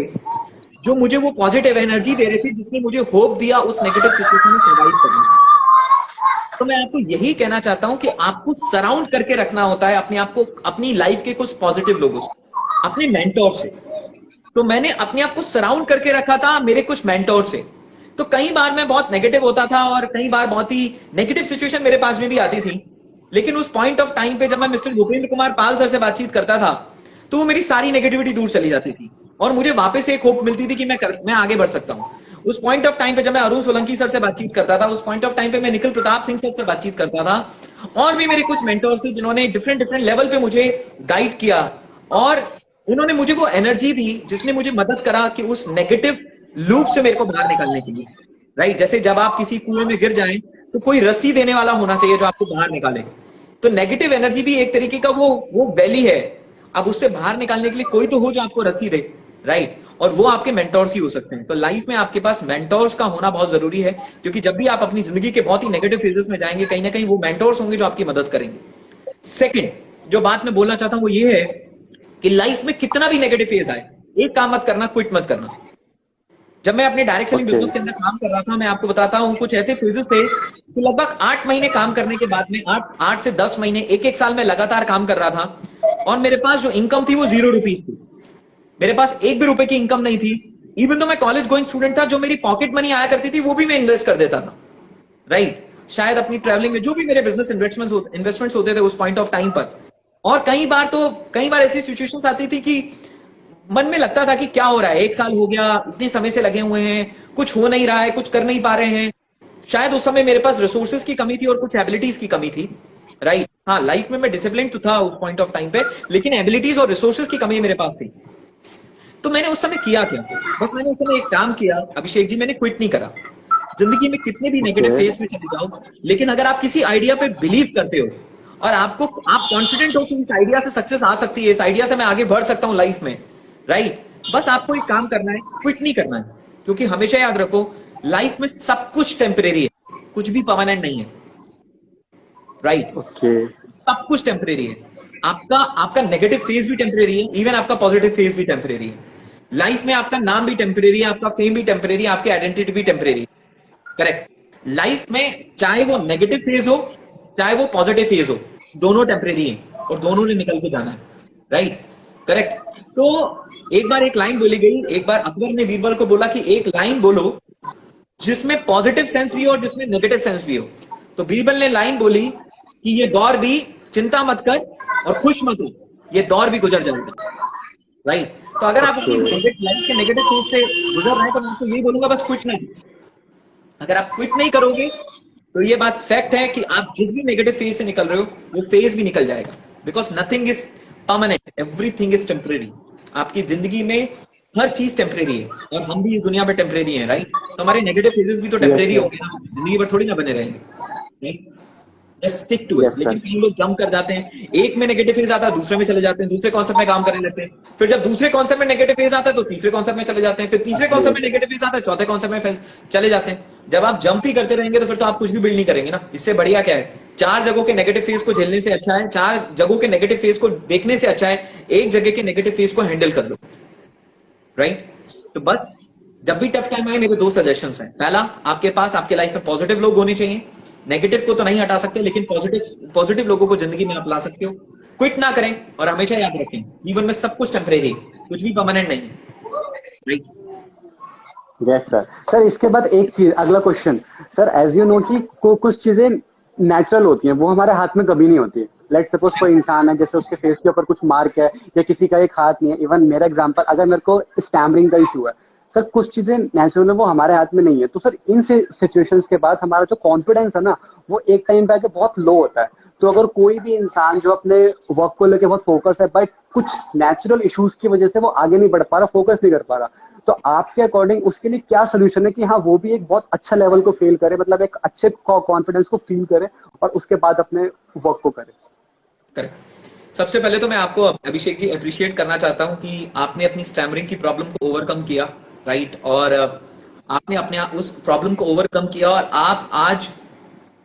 जो मुझे वो पॉजिटिव एनर्जी दे रहे थे, जिसने मुझे होप दिया उस नेगेटिव सिचुएशन में सर्वाइव करने का। तो मैं आपको यही कहना चाहता हूं कि आपको सराउंड करके रखना होता है अपने आप को, अपनी लाइफ के कुछ पॉजिटिव लोगों से, अपने मेंटोर से। तो मैंने अपने आप को सराउंड करके रखा था मेरे कुछ मेंटोर से। तो कई बार मैं बहुत नेगेटिव होता था, और कई बार बहुत ही नेगेटिव सिचुएशन मेरे पास में भी आती थी, लेकिन उस पॉइंट ऑफ टाइम पे जब मैं मिस्टर भूपेंद्र कुमार पाल सर से बातचीत करता था, तो वो मेरी सारी नेगेटिविटी दूर चली जाती थी, और मुझे वापस एक होप मिलती थी कि मैं आगे बढ़ सकता हूं। उस पॉइंट ऑफ टाइम पे जब मैं अरुण सोलंकी सर से बातचीत करता था, उस पॉइंट ऑफ टाइम पे मैं निखिल प्रताप सिंह सर से बातचीत करता था, और भी मेरे कुछ मेंटोर्स थे जिन्होंने डिफरेंट डिफरेंट लेवल पे मुझे गाइड किया, और उन्होंने मुझे वो एनर्जी दी जिसने मुझे मदद करा कि उस नेगेटिव लूप से मेरे को बाहर निकालने के लिए, राइट। जैसे जब आप किसी कुएं में गिर जाएं तो कोई रस्सी देने वाला होना चाहिए जो आपको बाहर निकाले। तो नेगेटिव एनर्जी भी एक तरीके का वो वैली है। अब उससे बाहर निकालने के लिए कोई तो हो जो आपको रस्सी दे, राइट, और वो आपके मेंटोर्स ही हो सकते हैं। तो लाइफ में आपके पास मेंटोर्स का होना बहुत जरूरी है, क्योंकि जब भी आप अपनी जिंदगी के बहुत ही नेगेटिव फेजेस में जाएंगे, कहीं ना कहीं वो मेंटोर्स होंगे जो आपकी मदद करेंगे। सेकंड जो बात मैं बोलना चाहता हूं वो ये है कि लाइफ में कितना भी नेगेटिव फेज आए, एक काम मत करना, क्विट मत करना। जब मैं अपने डायरेक्ट सेलिंग बिजनेस के अंदर काम कर रहा था, मैं आपको बताता हूं कुछ ऐसे फेजेस थे कि लगभग 8 महीने काम करने के बाद में 8 से 10 महीने, एक साल में लगातार काम कर रहा था, और मेरे पास जो इनकम थी वो 0 रुपीज थी। मेरे पास 1 भी रुपए की इनकम नहीं थी। इवन तो मैं कॉलेज गोइंग स्टूडेंट था, जो मेरी पॉकेट मनी आया करती थी वो भी मैं इन्वेस्ट कर देता था, राइट। शायद अपनी ट्रैवलिंग में जो भी मेरे बिजनेस इन्वेस्टमेंट्स होते थे उस पॉइंट ऑफ टाइम पर। और कई बार ऐसी सिचुएशंस आती थी कि मन में लगता था कि क्या हो रहा है, 1 साल हो गया, इतने समय से लगे हुए हैं, कुछ हो नहीं रहा है, कुछ कर नहीं पा रहे हैं। शायद उस समय मेरे पास रिसोर्सेज की कमी थी और कुछ एबिलिटीज की कमी थी, राइट। हाँ, लाइफ में मैं डिसिप्लिन तो था उस पॉइंट ऑफ टाइम पे, लेकिन एबिलिटीज और रिसोर्सेज की कमी मेरे पास थी। तो मैंने उस समय किया क्या? बस मैंने उस समय एक काम किया, अभिषेक जी, मैंने क्विट नहीं करा। जिंदगी में कितने भी नेगेटिव ओके। फेज में चले जाओ, लेकिन अगर आप किसी आइडिया पे बिलीव करते हो और आप कॉन्फिडेंट हो कि इस आइडिया से सक्सेस आ सकती है, इस आइडिया से मैं आगे बढ़ सकता हूं लाइफ में, राइट, बस आपको एक काम करना है, क्विट नहीं करना है। क्योंकि हमेशा याद रखो, लाइफ में सब कुछ टेम्परेरी है, कुछ भी परमानेंट नहीं है, राइट। ओके। सब कुछ टेम्परेरी है। आपका आपका नेगेटिव फेज भी टेम्परेरी है, इवन आपका पॉजिटिव फेज भी टेम्परेरी है। लाइफ में आपका नाम भी टेम्परेरी है, आपका फेम भी टेम्परेरी है, आपकी आइडेंटिटी भी टेम्परेरी है, करेक्ट। लाइफ में चाहे वो नेगेटिव फेज हो चाहे वो पॉजिटिव फेज हो, दोनों टेम्परेरी है और दोनों ने निकल के जाना है, राइट, करेक्ट। तो एक बार एक लाइन बोली गई, एक बार अकबर ने बीरबल को बोला कि एक लाइन बोलो जिसमें पॉजिटिव सेंस भी हो और जिसमें नेगेटिव सेंस भी हो। तो बीरबल ने लाइन बोली कि ये दौर भी चिंता मत कर और खुश मत हो, ये दौर भी गुजर जाएगा, राइट। तो अगर आप अपनी ओके। लाइफ के नेगेटिव फेज से गुजर रहे हैं तो मैं आपको यही बोलूंगा, बस क्विट नहीं। अगर आप क्विट नहीं करोगे तो ये बात फैक्ट है कि आप जिस भी नेगेटिव फेज से निकल रहे हो वो फेज भी निकल जाएगा। Because nothing is permanent, everything is temporary. आपकी जिंदगी में हर चीज टेम्परेरी है और हम भी इस दुनिया में टेम्परेरी हैं, राइट। तो हमारे नेगेटिव फेजेस भी तो यस टेम्परेरी सर। होंगे ना, जिंदगी भर थोड़ी ना बने रहेंगे, right. Just stick to it. Yes लेकिन सर। कई लोग जंप कर जाते हैं, एक में नेगेटिव फेज आता है दूसरे में चले जाते हैं, दूसरे कॉन्सेप्ट में काम करने लगते हैं, फिर जब दूसरे कॉन्सेप्ट में नेगेटिव फेज आता है तो तीसरे कॉन्सेप्ट में चले जाते हैं, फिर तीसरे कॉन्सेप्ट में नेगेटिव फेज आता है, चौथे कॉन्सेप्ट में चले जाते हैं। जब आप जंप ही करते रहेंगे तो फिर तो आप कुछ भी बिल्ड नहीं करेंगे ना। इससे बढ़िया क्या है, चार जगहों के नेगेटिव फेज को झेलने से अच्छा है, चार जगहों के नेगेटिव फेज को देखने से अच्छा है एक जगह के नेगेटिव फेज को हैंडल कर लो, राइट। तो बस जब भी टफ टाइम आए, मेरे दो सजेशंस हैं। पहला, आपके पास आपके लाइफ में पॉजिटिव लोग होने चाहिए। नेगेटिव को तो नहीं हटा सकते, लेकिन पॉजिटिव लोगों को जिंदगी में आप ला सकते हो। क्विट ना करें और हमेशा याद रखें, जीवन में सब कुछ टेम्परेरी है, कुछ भी परमानेंट नहीं है, राइट। Yes sir. सर इसके बाद एक चीज, अगला question. Sir as you know कि कुछ चीजें नेचुरल होती हैं, वो हमारे हाथ में कभी नहीं होती है। लाइक सपोज कोई इंसान है, जैसे उसके फेस के ऊपर कुछ मार्क है या किसी का एक हाथ नहीं है। इवन मेरा एग्जांपल, अगर मेरे को स्टैमरिंग का इशू है सर, कुछ चीजें नेचुरल है वो हमारे हाथ में नहीं है। तो सर इन सिचुएशंस के बाद हमारा जो कॉन्फिडेंस है ना, वो एक टाइम पे आके बहुत लो होता है। तो अगर कोई भी इंसान जो अपने वर्क को लेके बहुत फोकस है, बट कुछ नेचुरल इश्यूज की वजह से वो आगे नहीं बढ़ पा रहा, फोकस नहीं कर पा रहा, तो आपके अकॉर्डिंग उसके लिए क्या सोल्यूशन है कि हाँ वो भी एक बहुत अच्छा लेवल को फील करे, मतलब एक अच्छे कॉन्फिडेंस को फील करे और उसके बाद अपने वर्क को करे? करेक्ट। सबसे पहले तो मैं आपको अभिषेक जी अप्रिशिएट करना चाहता हूं कि आपने अपनी स्टैमरिंग की प्रॉब्लम को ओवरकम किया, राइट। और आपने अपने उस प्रॉब्लम को ओवरकम किया और आप आज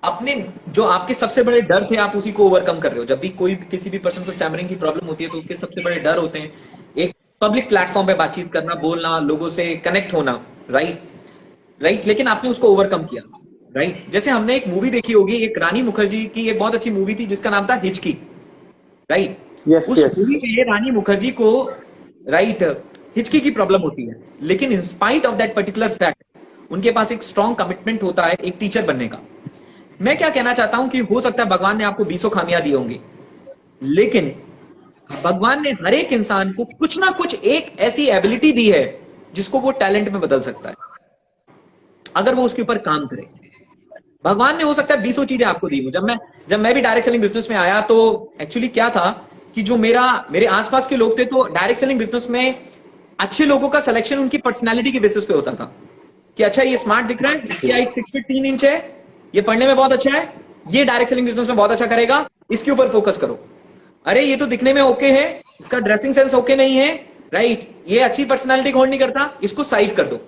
अपने जो आपके सबसे बड़े डर थे आप उसी को ओवरकम कर रहे हो। जब भी कोई किसी भी पर्सन को स्टैमरिंग की प्रॉब्लम होती है तो उसके सबसे बड़े डर होते हैं एक पब्लिक प्लेटफॉर्म पे बातचीत करना, बोलना, लोगों से कनेक्ट होना, राइट, राइट। लेकिन आपने उसको ओवरकम किया, राइट। जैसे हमने एक मूवी देखी होगी, एक रानी मुखर्जी की एक बहुत अच्छी मूवी थी जिसका नाम था हिचकी, राइट। यस उस यस। मूवी में रानी मुखर्जी को, राइट, हिचकी की प्रॉब्लम होती है, लेकिन in spite of that particular fact उनके पास एक स्ट्रॉन्ग कमिटमेंट होता है एक टीचर बनने का। मैं क्या कहना चाहता हूं कि हो सकता है भगवान ने आपको 20 खामियां दी होंगी, लेकिन भगवान ने हर एक इंसान को कुछ ना कुछ एक ऐसी एबिलिटी दी है जिसको वो टैलेंट में बदल सकता है अगर वो उसके ऊपर काम करे। भगवान ने हो सकता है 20 चीजें आपको दी। जब मैं भी डायरेक्ट सेलिंग बिजनेस में आया तो एक्चुअली क्या था कि जो मेरे आसपास के लोग थे, तो डायरेक्ट सेलिंग बिजनेस में अच्छे लोगों का सिलेक्शन उनकी पर्सनैलिटी के बेसिस पे होता था कि अच्छा ये स्मार्ट दिख रहा है, इसकी हाइट 6 फीट 3 इंच है, ये पढ़ने में बहुत अच्छा है, ये डायरेक्ट सेलिंग बिजनेस में बहुत अच्छा करेगा, इसके ऊपर फोकस करो। अरे ये तो दिखने में ओके है, इसका ड्रेसिंग सेंस ओके नहीं है, राइट, ये अच्छी पर्सनैलिटी होल्ड नहीं करता, इसको साइड कर दो।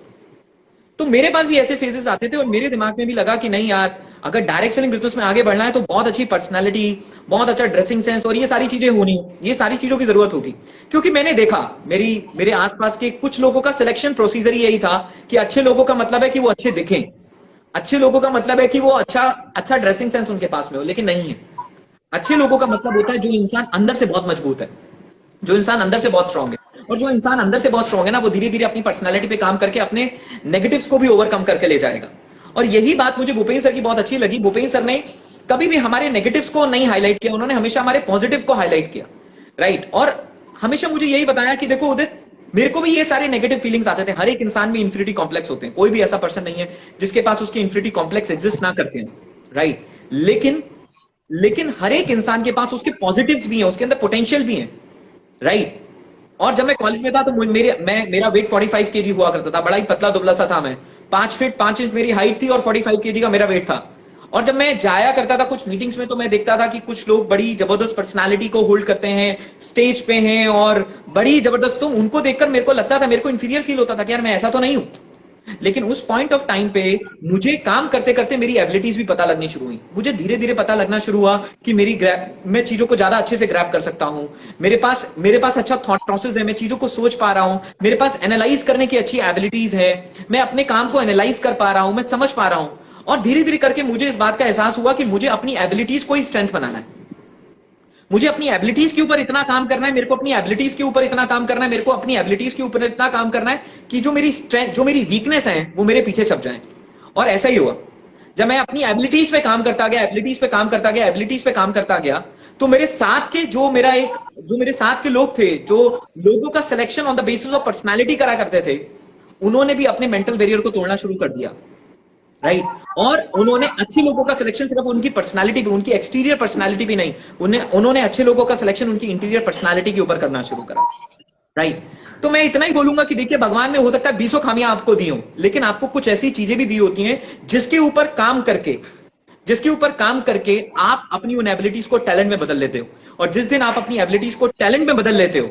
तो मेरे पास भी ऐसे फेजेस आते थे और मेरे दिमाग में भी लगा कि नहीं यार, अगर डायरेक्ट सेलिंग बिजनेस में आगे बढ़ना है तो बहुत अच्छी पर्सनालिटी, बहुत अच्छा ड्रेसिंग सेंस और ये सारी चीजें होनी, ये सारी चीजों की जरूरत होगी। क्योंकि मैंने देखा मेरे आसपास के कुछ लोगों का सिलेक्शन प्रोसीजर यही था कि अच्छे लोगों का मतलब है कि वो अच्छे दिखें, अच्छे लोगों का मतलब है कि वो अच्छा ड्रेसिंग सेंस उनके पास में हो, लेकिन नहीं है। अच्छे लोगों का मतलब होता है जो इंसान अंदर से बहुत मजबूत है, जो इंसान अंदर से बहुत स्ट्रांग है। और जो इंसान अंदर से बहुत स्ट्रांग है ना, वो धीरे धीरे अपनी पर्सनालिटी पे काम करके अपने नेगेटिव्स को भी ओवरकम करके ले जाएगा। और यही बात मुझे भूपेंद्र सर की बहुत अच्छी लगी। भूपेंद्र सर ने कभी भी हमारे नेगेटिव्स को नहीं हाईलाइट किया, उन्होंने हमेशा हमारे पॉजिटिव को हाईलाइट किया, राइट। और हमेशा मुझे यही बताया कि देखो उदित, मेरे को भी ये सारे नेगेटिव फीलिंग्स आते थे। हर एक इंसान में इंफिनिटी कॉम्प्लेक्स होते हैं, कोई भी ऐसा पर्सन नहीं है जिसके पास उसके इंफिनिटी कॉम्प्लेक्स एग्जिस्ट ना करते हैं, राइट। लेकिन हर एक इंसान के पास उसके पॉजिटिव्स भी हैं, उसके अंदर पोटेंशियल भी है, राइट। और जब मैं कॉलेज में था तो मेरा वेट 45 kg हुआ करता था, बड़ा ही पतला दुबला सा था मैं। 5 फीट 5 इंच मेरी हाइट थी और 45 kg का मेरा वेट था। और जब मैं जाया करता था कुछ मीटिंग्स में तो मैं देखता था कि कुछ लोग बड़ी जबरदस्त पर्सनालिटी को होल्ड करते हैं, स्टेज पे हैं और बड़ी जबरदस्त, तो उनको देखकर मेरे को लगता था, मेरे को इंफीरियर फील होता था कि यार मैं ऐसा तो नहीं हूं। लेकिन उस पॉइंट ऑफ टाइम पे मुझे काम करते करते मेरी एबिलिटीज भी पता लगनी शुरू हुई। मुझे धीरे धीरे पता लगना शुरू हुआ कि मैं चीजों को ज्यादा अच्छे से ग्रैब कर सकता हूं, मेरे पास अच्छा थॉट प्रोसेस है, मैं चीजों को सोच पा रहा हूं, मेरे पास एनालाइज करने की अच्छी एबिलिटीज है, मैं अपने काम को एनालाइज कर पा रहा हूं, मैं समझ पा रहा हूं। और धीरे धीरे करके मुझे इस बात का एहसास हुआ कि मुझे अपनी एबिलिटीज को ही स्ट्रेंथ बनाना है। मुझे अपनी एबिलिटीज के ऊपर इतना काम करना है, मेरे को अपनी एबिलिटीज के ऊपर इतना काम करना है, मेरे को अपनी एबिलिटीज के ऊपर इतना काम करना है कि जो मेरी स्ट्रेंथ, जो मेरी वीकनेस है वो मेरे पीछे छप जाए। और ऐसा ही हुआ। जब मैं अपनी एबिलिटीज पे काम करता गया, एबिलिटीज पे काम करता गया, एबिलिटीज पे काम करता गया, तो मेरे साथ के जो मेरे साथ के लोग थे, जो लोगों का selection on the basis of personality करा करते थे, उन्होंने भी अपने मेंटल बैरियर को तोड़ना शुरू कर दिया। राइट और उन्होंने अच्छे लोगों का सिलेक्शन सिर्फ उनकी पर्सनालिटी पे, उनकी एक्सटीरियर पर्सनालिटी पे नहीं, उन्होंने अच्छे लोगों का सिलेक्शन उनकी इंटीरियर पर्सनालिटी के ऊपर करना शुरू करा। राइट तो मैं इतना ही बोलूंगा कि देखिए, भगवान ने हो सकता है 20 खामियां आपको दी हो, लेकिन आपको कुछ ऐसी चीजें भी दी होती हैं जिसके ऊपर काम करके आप अपनी उन एबिलिटीज को टैलेंट में बदल लेते हो। और जिस दिन आप अपनी एबिलिटीज को टैलेंट में बदल लेते हो,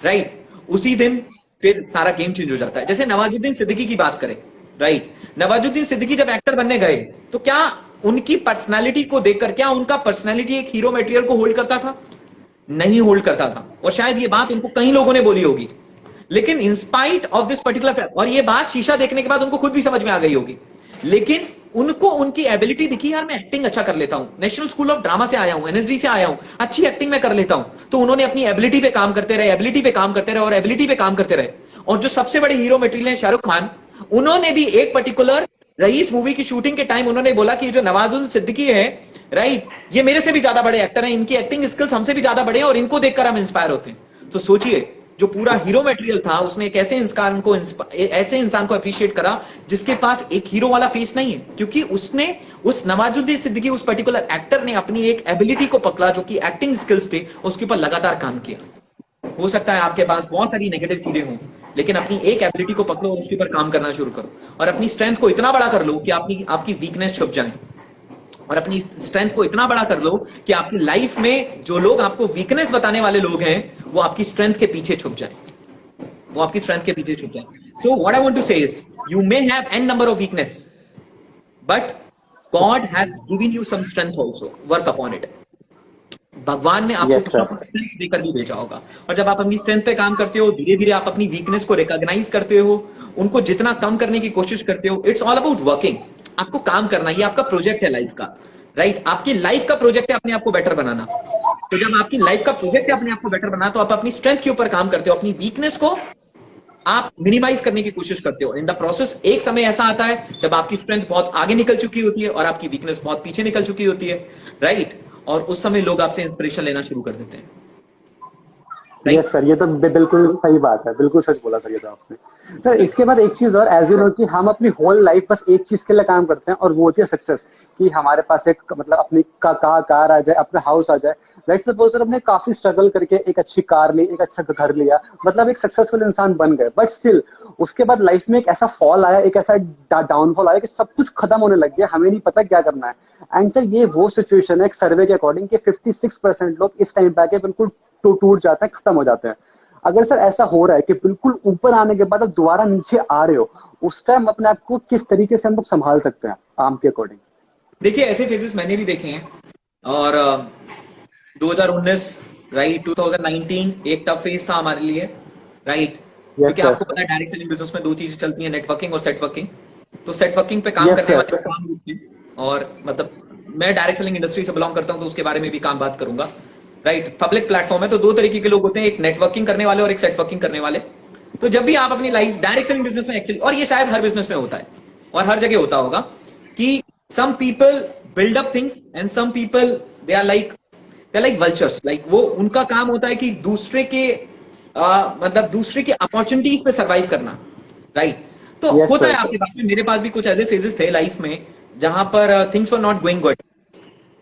राइट, उसी दिन फिर सारा गेम चेंज हो जाता है। जैसे नवाजुद्दीन सिद्दीकी की बात करें, राइट, नवाजुद्दीन सिद्दीकी जब एक्टर बनने गए तो क्या उनकी पर्सनालिटी को देखकर, क्या उनका पर्सनालिटी एक हीरो मटेरियल को होल्ड करता था? नहीं होल्ड करता था। और शायद ये बात उनको कई लोगों ने बोली होगी, लेकिन इंस्पाइट ऑफ दिस पर्टिकुलर, और ये बात शीशा देखने के बाद उनको खुद भी समझ में आ गई होगी, लेकिन उनको उनकी एबिलिटी दिखी, यार मैं एक्टिंग अच्छा कर लेता हूं, नेशनल स्कूल ऑफ ड्रामा से आया हूं, एनएसडी से आया हूं, अच्छी एक्टिंग में कर लेता हूं। तो उन्होंने अपनी एबिलिटी पे काम करते रहे, एबिलिटी पे काम करते रहे और एबिलिटी पे काम करते रहे। और जो सबसे बड़े हीरो मटेरियल है शाहरुख खान, उन्होंने भी एक पर्टिकुलर रईस मूवी की शूटिंग के टाइम उन्होंने बोला कि जो नवाजुद्दीन सिद्दीकी है, राइट, ये मेरे से भी ज्यादा बड़े एक्टर हैं, इनकी एक्टिंग स्किल्स हमसे भी ज्यादा बड़े हैं और इनको देखकर हम इंस्पायर होते हैं। तो सोचिए, जो पूरा हीरो मटेरियल था उसने एक ऐसे इंसान को अप्रिशिएट करा जिसके पास एक हीरो वाला फेस नहीं है, क्योंकि उसने, उस नवाजुद्दीन सिद्दीकी, उस पर्टिकुलर एक्टर ने अपनी एक एबिलिटी को पकड़ा जो कि एक्टिंग स्किल्स थे, उसके ऊपर लगातार काम किया। हो सकता है आपके पास बहुत सारी नेगेटिव चीजें हों, लेकिन अपनी एक एबिलिटी को पकड़ो और उसके ऊपर काम करना शुरू करो और अपनी स्ट्रेंथ को इतना बड़ा कर लो कि आपकी वीकनेस छुप जाए, और अपनी स्ट्रेंथ को इतना बड़ा कर लो कि आपकी लाइफ में जो लोग आपको वीकनेस बताने वाले लोग हैं वो आपकी स्ट्रेंथ के पीछे छुप जाए, वो आपकी स्ट्रेंथ के पीछे छुप जाए। So what I want to say is, you may have an number of weakness, but God has given you some strength also, work upon it. भगवान ने आपको कुछ ना कुछ स्ट्रेंथ देकर भी भेजा होगा, और जब आप अपनी स्ट्रेंथ पे काम करते हो, धीरे धीरे आप अपनी वीकनेस को रिकॉग्नाइज करते हो, उनको जितना कम करने की कोशिश करते हो। इट्स ऑल अबाउट वर्किंग, आपको काम करना, ये आपका प्रोजेक्ट है लाइफ का, राइट, आपकी लाइफ का प्रोजेक्ट है अपने आप को बेटर बनाना। तो जब आपकी लाइफ का प्रोजेक्ट है अपने आप को बेटर बनाना, तो आप अपनी स्ट्रेंथ के ऊपर काम करते हो, अपनी वीकनेस को आप मिनिमाइज करने की कोशिश करते हो। इन द प्रोसेस एक समय ऐसा आता है जब आपकी स्ट्रेंथ बहुत आगे निकल चुकी होती है और आपकी वीकनेस बहुत पीछे निकल चुकी होती है, राइट, और उस समय लोग आपसे इंस्पिरेशन लेना शुरू कर देते हैं। यस सर, ये तो बिल्कुल सही बात है, बिल्कुल सच बोला सर ये तो आपने। सर इसके बाद एक चीज और, एज यू नो कि हम अपनी होल लाइफ बस एक चीज के लिए काम करते हैं और वो होती है सक्सेस, कि हमारे पास एक मतलब अपनी कार आ जाए, अपना हाउस आ जाए। लेट्स सपोज सर हमने काफी स्ट्रगल करके एक अच्छी कार ली, एक अच्छा घर लिया, मतलब एक सक्सेसफुल इंसान बन गए, बट स्टिल उसके बाद लाइफ में एक ऐसा फॉल आया, एक ऐसा डाउनफॉल आया कि सब कुछ खत्म होने लग गया, हमें नहीं पता क्या करना है। एंड सर ये वो सिचुएशन है एक सर्वे के अकॉर्डिंग कि 56% लोग इस टाइम पे आके बिल्कुल टूट जाते हैं, खत्म हो जाते हैं। अगर सर ऐसा हो रहा है कि बिल्कुल ऊपर आने के बाद अब दोबारा नीचे आ रहे हो, उस टाइम अपने आप को किस तरीके से हम लोग संभाल सकते हैं आपके अकॉर्डिंग? देखिए, ऐसे फेजेस मैंने भी देखे हैं, और 2019, राइट, 2019 एक टफ फेज था हमारे लिए, राइट, क्योंकि आपको पता है डायरेक्ट सेलिंग बिजनेस में दो चीजें चलती हैं, नेटवर्किंग और सेटवर्किंग। तो सेटवर्किंग पे काम करने वाले काम होते हैं, और मतलब मैं डायरेक्ट सेलिंग इंडस्ट्री से बिलोंग करता हूं तो उसके बारे में भी बात करूंगा, राइट। पब्लिक प्लेटफॉर्म है तो दो तरीके के लोग होते हैं, एक नेटवर्किंग करने वाले और एक सेटवर्किंग करने वाले। तो जब भी आप अपनी लाइफ डायरेक्ट सेलिंग बिजनेस में एक्चुअली, और ये शायद हर बिजनेस में होता है और हर जगह होता होगा, कि some people build up things and some people they are like vultures, like वो उनका काम होता है कि दूसरे के मतलब दूसरे के अपॉर्चुनिटीज पे सर्वाइव करना, राइट। तो होता है आपके पास में, मेरे पास भी कुछ ऐसे फेजेस थे लाइफ में जहां पर things were not going good,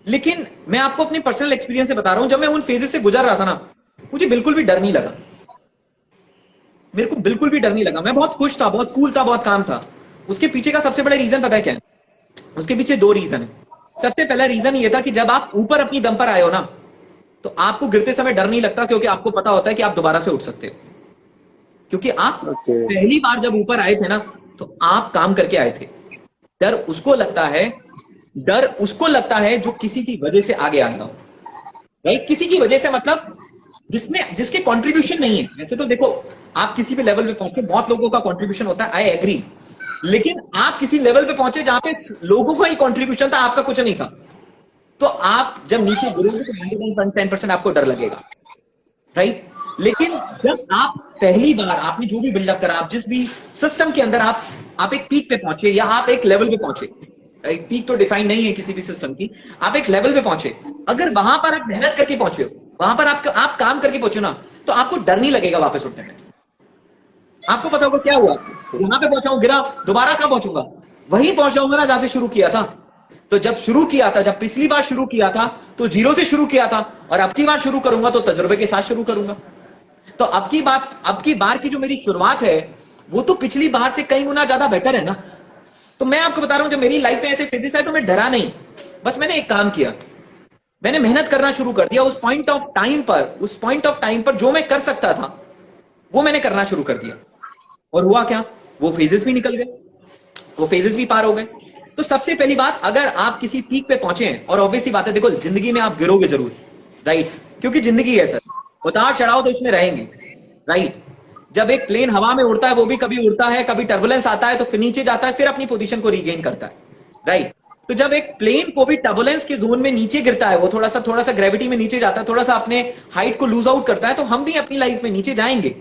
लेकिन मैं आपको अपनी पर्सनल एक्सपीरियंस से बता रहा हूं, जब मैं उन फेजेस से गुजर रहा था ना, मुझे बिल्कुल भी डर नहीं लगा, मेरे को बिल्कुल भी डर नहीं लगा। मैं बहुत खुश था, बहुत कूल था, बहुत काम था। उसके पीछे का सबसे बड़ा रीजन पता है क्या है? उसके पीछे दो रीजन है। सबसे पहला रीजन ये था कि जब आप ऊपर अपनी दम पर आए हो ना, तो आपको गिरते समय डर नहीं लगता, क्योंकि आपको पता होता है कि आप दोबारा से उठ सकते हो। क्योंकि आप ओके। पहली बार जब ऊपर आए थे ना, तो आप काम करके आए थे। डर उसको लगता है, डर उसको लगता है जो किसी की वजह से आगे आएगा, राइट? किसी की वजह से मतलब जिसके कंट्रीब्यूशन नहीं है। वैसे तो देखो, आप किसी भी लेवल पे पहुंचते, बहुत लोगों का कंट्रीब्यूशन होता है, आई एग्री, लेकिन आप किसी लेवल पे पहुंचे जहां पे लोगों का ही कंट्रीब्यूशन था, आपका कुछ नहीं था। तो आप जब नीचे गिरोगे तो 99.10% आपको डर लगेगा, राइट? लेकिन जब आप पहली बार आपने जो भी बिल्डअप करा, आप जिस भी सिस्टम के अंदर आप एक पीक पे पहुंचे या आप एक लेवल पे पहुंचे, राइट? पीक तो डिफाइन नहीं है किसी भी सिस्टम की, आप एक लेवल पे पहुंचे, अगर वहां पर आप मेहनत करके पहुंचे हो, वहां पर आप काम करके पहुंचे ना, तो आपको डर नहीं लगेगा वापस उठने में। आपको पता होगा क्या हुआ, यहां पे पहुंचा हूं, गिरा, दोबारा कहां पहुंचूंगा? वही पहुंचाऊंगा ना जहां से शुरू किया था। तो जब शुरू किया था, जब पिछली बार शुरू किया था, तो जीरो से शुरू किया था, और अब की बार शुरू करूंगा तो तजुर्बे के साथ शुरू करूंगा। तो अब की बार की जो मेरी शुरुआत है, वो तो पिछली बार से कई गुना ज्यादा बेटर है ना। तो मैं आपको बता रहा हूं, जब मेरी लाइफ में ऐसे फेजेस आए तो मैं डरा नहीं, बस मैंने एक काम किया, मैंने मेहनत करना शुरू कर दिया। उस पॉइंट ऑफ टाइम पर जो मैं कर सकता था, वो मैंने करना शुरू कर दिया। और हुआ क्या, वो फेजेस भी निकल गए, वो फेजेस भी पार हो गए। तो सबसे पहली बात, अगर आप किसी पीक पे पहुंचे हैं, और ऑब्वियसली बात है, देखो जिंदगी में आप गिरोगे जरूर, राइट? क्योंकि जिंदगी है सर, उतार चढ़ाव तो इसमें रहेंगे, राइट? जब एक प्लेन हवा में उड़ता है, वो भी कभी उड़ता है, कभी टर्बुलेंस आता है तो फिर नीचे जाता है, फिर अपनी पोजीशन को रीगेन करता है, राइट? तो जब एक प्लेन को भी टर्बुलेंस के जोन में नीचे गिरता है, वो थोड़ा सा ग्रेविटी में नीचे जाता है, थोड़ा सा अपने हाइट को लूज आउट करता है, तो हम भी अपनी लाइफ में नीचे जाएंगे।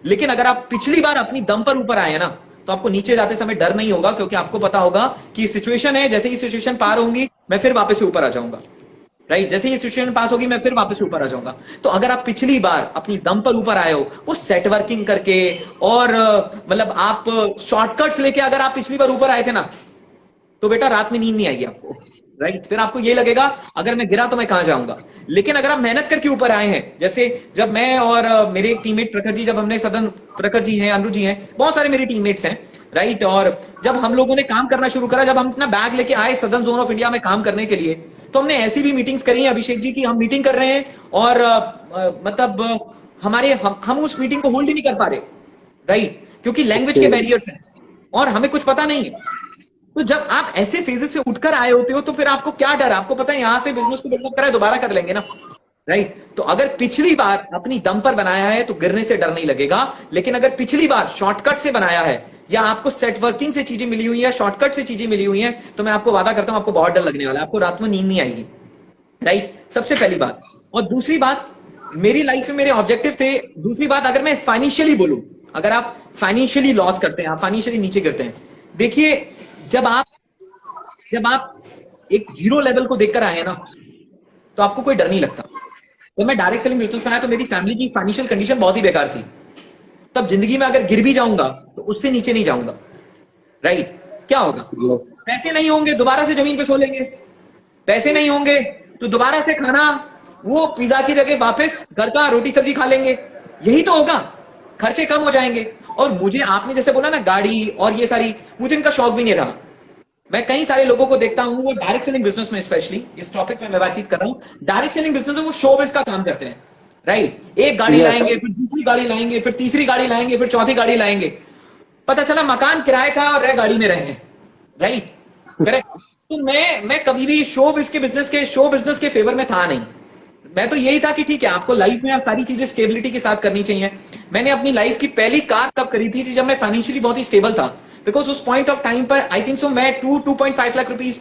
लेकिन अगर आप पिछली बार अपनी दम पर ऊपर आए ना, तो आपको नीचे जाते समय डर नहीं होगा, क्योंकि आपको पता होगा कि सिचुएशन है, जैसे ही सिचुएशन पार होंगी मैं फिर वापस से ऊपर आ जाऊंगा, राइट? जैसे ही सिचुएशन पास होगी मैं फिर वापस से ऊपर आ जाऊंगा। तो अगर आप पिछली बार अपनी दम पर ऊपर आए हो, वो सेट वर्किंग करके, और मतलब आप शॉर्टकट्स लेके अगर आप पिछली बार ऊपर आए थे ना, तो बेटा रात में नींद नहीं आएगी आपको, राइट? फिर आपको ये लगेगा अगर मैं गिरा तो मैं कहां जाऊंगा। लेकिन अगर आप मेहनत करके ऊपर आए हैं, जैसे जब मैं और मेरे टीममेट प्रखर जी, जब हमने सदन, प्रखर जी हैं, अनुज जी हैं, बहुत सारे मेरे टीममेट्स हैं, राइट? और जब हम लोगों ने काम करना शुरू करा, जब हम अपना बैग लेके आए सदन जोन ऑफ इंडिया में काम करने के लिए, तो हमने ऐसी भी मीटिंग्स करी है अभिषेक जी की, हम मीटिंग कर रहे हैं और मतलब हम उस मीटिंग को होल्ड ही नहीं कर पा रहे, राइट? क्योंकि लैंग्वेज के बैरियर्स हैं और हमें कुछ पता नहीं है। तो जब आप ऐसे फेजेस से उठकर आए होते हो, तो फिर आपको क्या डर है? आपको पता है यहां से बिजनेस को बिल्डअप करा है, दोबारा कर लेंगे ना, राइट? तो अगर पिछली बार अपनी दम पर बनाया है तो गिरने से डर नहीं लगेगा। लेकिन अगर पिछली बार शॉर्टकट से बनाया है, या आपको सेट वर्किंग से चीजें मिली हुई है, शॉर्टकट से चीजें मिली हुई हैं, तो मैं आपको वादा करता हूं आपको बहुत डर लगने वाला है, आपको रात में नींद नहीं आएगी, राइट? सबसे पहली बात। और दूसरी बात, मेरी लाइफ में मेरे ऑब्जेक्टिव थे। दूसरी बात, अगर मैं फाइनेंशियली बोलूं, अगर आप फाइनेंशियली लॉस करते हैं, आप फाइनेंशियली नीचे गिरते हैं, देखिए जब आप एक जीरो लेवल को देखकर आए हैं ना, तो आपको कोई डर नहीं लगता। जब मैं डायरेक्ट सेलिंग बिजनेस में आया, तो मेरी फैमिली की फाइनेंशियल कंडीशन बहुत ही बेकार थी। तब जिंदगी में अगर गिर भी जाऊंगा तो उससे नीचे नहीं जाऊंगा, राइट? क्या होगा? पैसे नहीं होंगे, दोबारा से जमीन पे सो लेंगे। पैसे नहीं होंगे तो दोबारा से खाना, वो पिज्जा की जगह वापस घर का रोटी सब्जी खा लेंगे। यही तो होगा, खर्चे कम हो जाएंगे। और मुझे, आपने जैसे बोला ना गाड़ी और ये सारी, मुझे इनका शौक भी नहीं रहा। मैं कई सारे लोगों को देखता हूं, वो डायरेक्ट सेलिंग बिजनेस में, स्पेशली इस टॉपिक में मैं बातचीत कर रहा हूं, डायरेक्ट सेलिंग बिजनेस में वो शोबिज का काम करते हैं, राइट? एक गाड़ी लाएंगे, फिर दूसरी गाड़ी लाएंगे, फिर तीसरी गाड़ी लाएंगे, फिर चौथी गाड़ी लाएंगे। पता चला मकान किराए का और गाड़ी में रहे, राइट? करेक्ट? तो मैं कभी भी शो बिजनेस के फेवर में था नहीं। मैं तो यही था कि ठीक है, आपको लाइफ में सारी चीजें स्टेबिलिटी के साथ करनी चाहिए। मैंने अपनी लाइफ की पहली कार तब करी थी जब मैं फाइनेंशियली बहुत ही स्टेबल था। बिकॉज उस पॉइंट ऑफ टाइम पर आई थिंक सो मैं 2.5 लाख रुपीज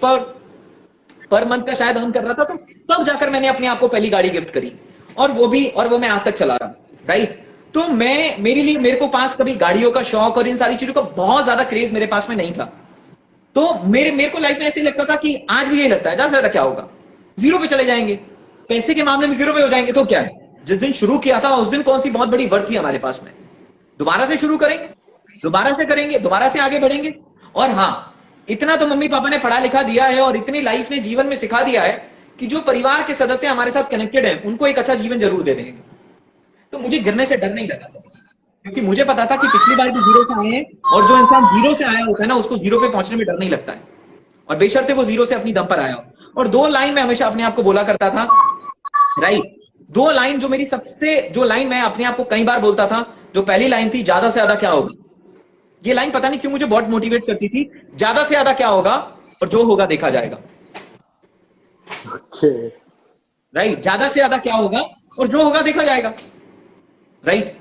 पर मंथ का शायद अर्न कर रहा था। तो तब जाकर मैंने अपने आप को पहली गाड़ी गिफ्ट करी, और वो मैं आज तक चला रहा हूं, राइट? तो मेरे को पास कभी गाड़ियों का शौक और इन सारी चीजों का बहुत ज्यादा क्रेज मेरे पास में नहीं था। तो मेरे को लाइफ में ऐसे ही लगता था कि आज भी यही लगता है, ज्यादा क्या होगा, जीरो पे चले जाएंगे, पैसे के मामले में जीरो पे हो जाएंगे, तो क्या है? जिस दिन शुरू किया था उस दिन कौन सी बहुत बड़ी वर्थ थी हमारे पास में। दोबारा से शुरू करेंगे, दोबारा से करेंगे, दोबारा से आगे बढ़ेंगे। और हाँ, इतना तो मम्मी पापा ने पढ़ा लिखा दिया है और इतनी लाइफ ने जीवन में सिखा दिया है कि जो परिवार के सदस्य हमारे साथ कनेक्टेड हैं, उनको एक अच्छा जीवन जरूर दे देंगे। तो मुझे गिरने से डर नहीं लगा था। क्योंकि मुझे पता था कि पिछली बार भी जीरो से आए हैं, और जो इंसान जीरो से आया होता है ना, उसको जीरो पे पहुंचने में डर नहीं लगता है, और बेशर्ते वो जीरो से अपनी दम पर आया हो। और दो लाइन में हमेशा अपने आप को बोला करता था, राइट, दो लाइन जो मेरी सबसे, जो लाइन मैं अपने आप को कई बार बोलता था, जो पहली लाइन थी, ज्यादा से ज्यादा क्या होगा। ये लाइन पता नहीं क्यों मुझे बहुत मोटिवेट करती थी, ज्यादा से ज्यादा क्या होगा, और जो होगा देखा जाएगा। ओके, राइट, ज्यादा से ज्यादा क्या होगा और जो होगा देखा जाएगा। राइट,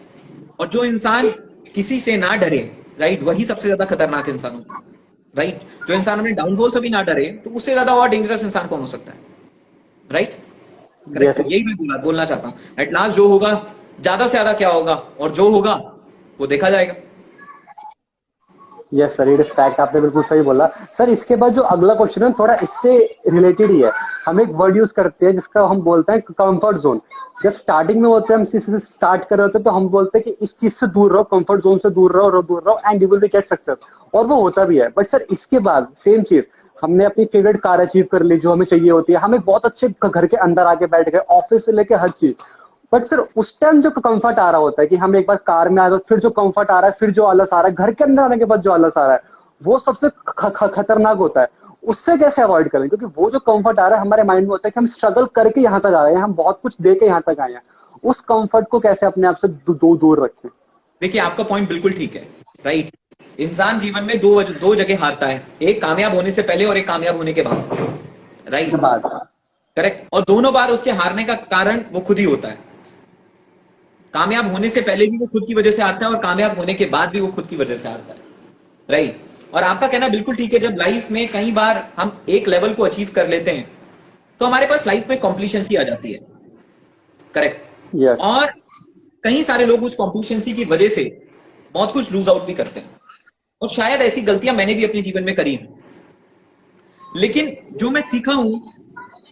और जो इंसान किसी से ना डरे, राइट, वही सबसे ज्यादा खतरनाक इंसान होता है। राइट, जो इंसान अपने डाउनफॉल से भी ना डरे, तो उससे ज्यादा और डेंजरस इंसान कौन हो सकता है। राइट, करेक्ट, यस यही मैं बोलना चाहता हूं। एट लास्ट जो होगा, ज्यादा से ज्यादा क्या होगा और जो होगा वो देखा जाएगा। यस सर, ये रिस्पेक्ट आपने बिल्कुल सही बोला सर। इसके बाद जो अगला क्वेश्चन है थोड़ा इससे रिलेटेड ही है। हम एक वर्ड यूज करते हैं जिसका हम बोलते हैं कंफर्ट जोन। जब स्टार्टिंग में होते हैं, हम किसी से स्टार्ट कर रहे होते हैं, तो हम बोलते हैं कि इस चीज से दूर रहो, कंफर्ट जोन से दूर रहो, दूर रहो, and you will be get success. और वो होता भी है। बट सर इसके बाद सेम चीज, हमने अपनी फेवरेट कार अचीव कर ली जो हमें चाहिए होती है, हमें बहुत अच्छे घर के अंदर आके बैठ गए, ऑफिस से लेके हर चीज। बट सर उस टाइम जो कंफर्ट आ रहा होता है कि हम एक बार कार में आ गए, फिर जो कंफर्ट आ रहा है, फिर जो आलस आ रहा है, घर के अंदर आने के बाद जो आलस आ रहा है, वो सबसे खतरनाक होता है। उससे कैसे अवॉइड करें? क्योंकि वो जो कंफर्ट आ रहा है हमारे माइंड में होता है कि हम स्ट्रगल करके यहाँ तक आए हैं, हम बहुत कुछ दे के यहाँ तक आए हैं। उस कंफर्ट को कैसे अपने आप से दूर रखें? देखिए, आपका पॉइंट बिल्कुल ठीक है। राइट, इंसान जीवन में दो जगह हारता है, एक कामयाब होने से पहले और एक कामयाब होने के बाद। राइट, करेक्ट, और दोनों बार उसके हारने का कारण वो खुद ही होता है। कामयाब होने से पहले भी वो खुद की वजह से हारता है, और कामयाब होने के बाद भी वो खुद की वजह से हारता है। राइट, और आपका कहना बिल्कुल ठीक है। जब लाइफ में कई बार हम एक लेवल को अचीव कर लेते हैं, तो हमारे पास लाइफ में कॉम्प्लिशंसी आ जाती है। करेक्ट, यस और कई सारे लोग उस कॉम्प्लिशंसी की वजह से बहुत कुछ लूज आउट भी करते हैं, और शायद ऐसी गलतियां मैंने भी अपने जीवन में करी हैं। लेकिन जो मैं सीखा हूं,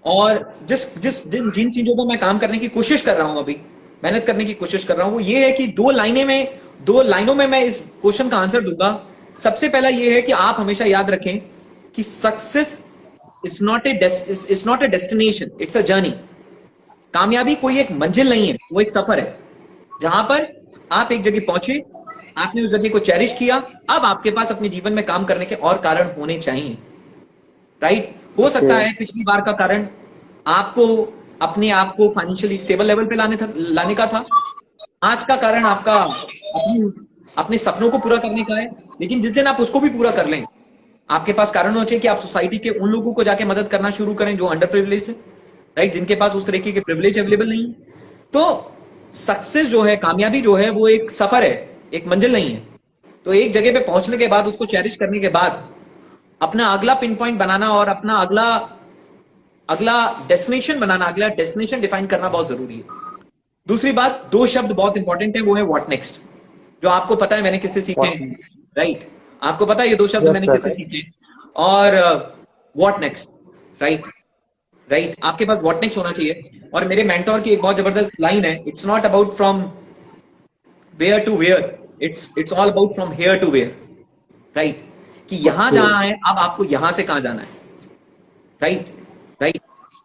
और जिन चीजों पर मैं काम करने की कोशिश कर रहा हूं, अभी मेहनत करने की कोशिश कर रहा हूं, वो ये है कि दो लाइनों में मैं इस क्वेश्चन का आंसर दूंगा। सबसे पहला ये है कि आप हमेशा याद रखें कि success is not a destination, it's a journey. कामयाबी कोई एक मंजिल नहीं है, वो एक सफर है, जहां पर आप एक जगह पहुंचे, आपने उस जगह को चेरिश किया, अब आपके पास अपने जीवन में काम करने के और कारण होने चाहिए। राइट, हो सकता है पिछली बार का कारण आपको अपने आप को फाइनेंशियली स्टेबल लेवल पे लाने का था। आज का कारण आपका अपने सपनों को पूरा करने का है। लेकिन जिस दिन आप उसको भी पूरा कर लें, आपके पास कारण होना चाहिए कि आप सोसाइटी के उन लोगों को जाके मदद करना शुरू करें जो अंडर प्रिविलेज है। राइट, जिनके पास उस तरीके के प्रिविलेज अवेलेबल नहीं है। तो सक्सेस जो है, कामयाबी जो है, वो एक सफर है, एक मंजिल नहीं है। तो एक जगह पे पहुंचने के बाद, उसको चेरिश करने के बाद, अपना अगला पिन पॉइंट बनाना और अपना अगला डेस्टिनेशन बनाना, अगला डेस्टिनेशन डिफाइन करना बहुत जरूरी है। दूसरी बात, दो शब्द बहुत इंपॉर्टेंट है, वो है व्हाट नेक्स्ट, जो आपको पता है मैंने किससे सीखे हैं। राइट, आपको पता है ये दो शब्द मैंने किससे सीखे, और व्हाट नेक्स्ट। राइट, राइट, आपके पास व्हाट नेक्स्ट होना चाहिए। और मेरे मेंटोर की एक बहुत जबरदस्त लाइन है, it's not about from where to where, it's all about from here to where. Right, कि यहां जहां है, अब आपको यहां से कहां जाना है। Right, right,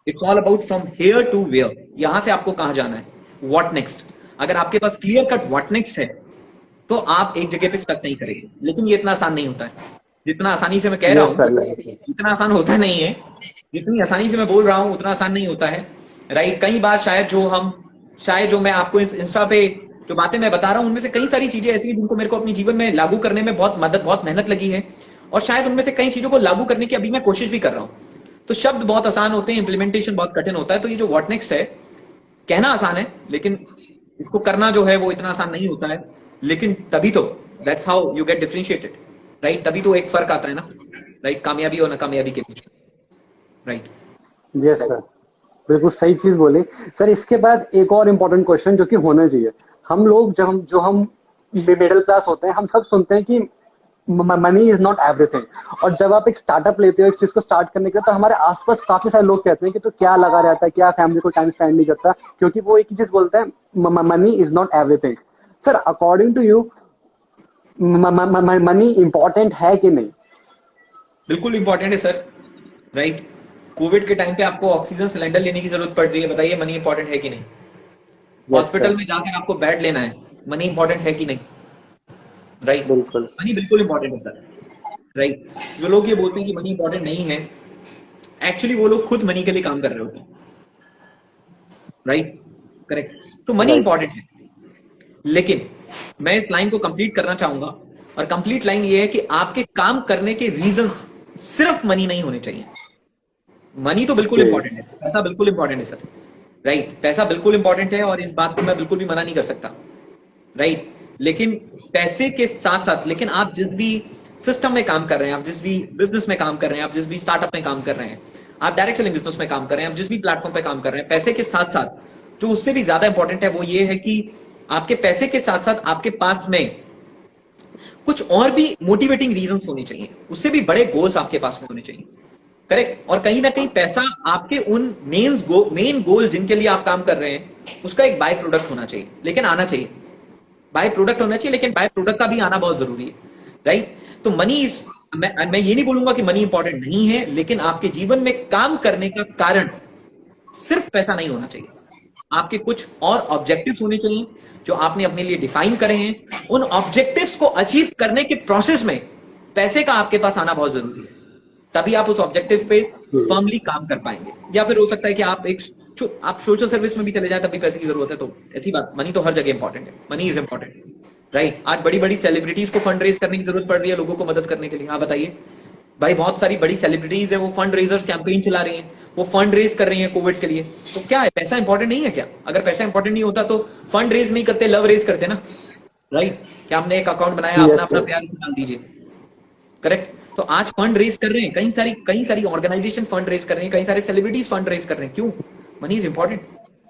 it's all about from here to where, यहां से आपको कहां जाना है, व्हाट नेक्स्ट। अगर आपके पास क्लियर कट व्हाट नेक्स्ट है, तो आप एक जगह पे स्टक नहीं करेंगे। लेकिन ये इतना आसान नहीं होता है जितना आसानी से मैं कह रहा हूं, इतना आसान होता नहीं है। जितनी आसानी से मैं बोल रहा हूं उतना आसान नहीं होता है। राइट, कई बार शायद जो मैं आपको इस इंस्टा पे जो बातें मैं बता रहा हूं, उनमें से कई सारी चीजें ऐसी हैं जिनको मेरे को अपने जीवन में लागू करने में बहुत मेहनत लगी है, और शायद उनमें से कई चीजों को लागू करने की अभी मैं कोशिश भी कर रहा हूं। तो शब्द बहुत आसान होते हैं, इंप्लीमेंटेशन बहुत कठिन होता है। तो ये जो व्हाट नेक्स्ट है, कहना आसान है, लेकिन इसको करना जो है वो इतना आसान नहीं होता है। लेकिन तभी तो, that's how you get differentiated. Right, तभी तो एक फर्क आता है ना, राइट, कामयाबी और नाकामयाबी के बीच। राइट, यस सर, बिल्कुल सही चीज बोली सर। इसके बाद एक और इम्पोर्टेंट क्वेश्चन जो कि होना चाहिए। हम लोग जो हम मिडिल क्लास होते हैं, हम सब सुनते हैं कि मनी इज नॉट एवरीथिंग। और जब आप एक स्टार्टअप लेते हो, एक चीज को स्टार्ट करने के लिए, तो हमारे आसपास काफी सारे लोग कहते हैं कि तो क्या लगा रहता है, क्या फैमिली को टाइम स्पेंड नहीं करता, क्योंकि वो एक ही चीज बोलते हैं, money is not everything. Sir according to you money important है कि नहीं? बिल्कुल इंपॉर्टेंट है सर। राइट, कोविड के टाइम पे आपको ऑक्सीजन सिलेंडर लेने की जरूरत पड़ रही है, बताइए मनी इंपॉर्टेंट है कि नहीं? हॉस्पिटल में जाकर आपको बेड लेना है, मनी इंपॉर्टेंट है कि नहीं? राइट। बिल्कुल। मनी बिल्कुल इंपॉर्टेंट है सर, राइट। जो लोग ये बोलते हैं कि मनी इंपॉर्टेंट नहीं है, एक्चुअली वो लोग खुद मनी के लिए काम कर रहे होते हैं, राइट, करेक्ट। तो मनी राइट। इंपॉर्टेंट है, लेकिन मैं इस लाइन को कंप्लीट करना चाहूंगा, और कंप्लीट लाइन ये है कि आपके काम करने के रीजंस सिर्फ मनी नहीं होने चाहिए। मनी तो बिल्कुल ओके। इंपॉर्टेंट है, पैसा बिल्कुल इंपॉर्टेंट है सर, राइट। पैसा बिल्कुल इंपॉर्टेंट है और इस बात को मैं बिल्कुल भी मना नहीं कर सकता, राइट। लेकिन पैसे के साथ साथ, लेकिन आप जिस भी सिस्टम में काम कर रहे हैं, आप जिस भी बिजनेस में काम कर रहे हैं, आप जिस भी स्टार्टअप में काम कर रहे हैं, आप डायरेक्ट सेलिंग बिजनेस में काम कर रहे हैं, आप जिस भी प्लेटफॉर्म पे काम कर रहे हैं, पैसे के साथ साथ जो उससे भी ज्यादा इंपॉर्टेंट है वो ये है कि आपके पैसे के साथ साथ आपके पास में कुछ और भी मोटिवेटिंग रीजंस होने चाहिए, उससे भी बड़े गोल्स आपके पास में होने चाहिए, करेक्ट। और कहीं ना कहीं पैसा आपके उन मेन गोल जिनके लिए आप काम कर रहे हैं उसका एक बाय प्रोडक्ट होना चाहिए, लेकिन आना चाहिए, बाय प्रोडक्ट होना चाहिए, लेकिन बाय प्रोडक्ट का भी आना बहुत जरूरी है, राइट। तो मनी मैं ये नहीं बोलूंगा कि मनी इंपॉर्टेंट नहीं है, लेकिन आपके जीवन में काम करने का कारण सिर्फ पैसा नहीं होना चाहिए। आपके कुछ और ऑब्जेक्टिव्स होने चाहिए जो आपने अपने लिए डिफाइन करे हैं। उन ऑब्जेक्टिव्स को अचीव करने के प्रोसेस में पैसे का आपके पास आना बहुत जरूरी है, तभी आप उस ऑब्जेक्टिव पे फर्मली काम कर पाएंगे। या फिर हो सकता है कि आप सोशल सर्विस में भी चले जाए, तभी पैसे की जरूरत है। तो ऐसी बात, मनी तो हर जगह इंपॉर्टेंट है, मनी इज इंपॉर्टेंट, राइट। आज बड़ी बड़ी सेलिब्रिटीज को फंड रेज करने की जरूरत पड़ रही है लोगों को मदद करने के लिए। आप बताइए भाई, बहुत सारी बड़ी सेलिब्रिटीज है, वो फंड रेजर्स कैंपेन चला रही हैं, वो फंड रेज कर रही हैं कोविड के लिए। तो क्या है, पैसा इंपॉर्टेंट नहीं है क्या? अगर पैसा इंपॉर्टेंट नहीं होता तो फंड रेज नहीं करते, लव रेज करते ना, राइट। क्या हमने एक अकाउंट बनाया, अपना यस अपना सर। प्यार डाल दीजिए, करेक्ट। तो आज फंड रेज कर रहे हैं, कई सारी ऑर्गेनाइजेशन फंड रेज कर रहे हैं, कई सारे सेलिब्रिटीज फंड रेज कर रहे हैं। क्यों? मनी इज इंपॉर्टेंट,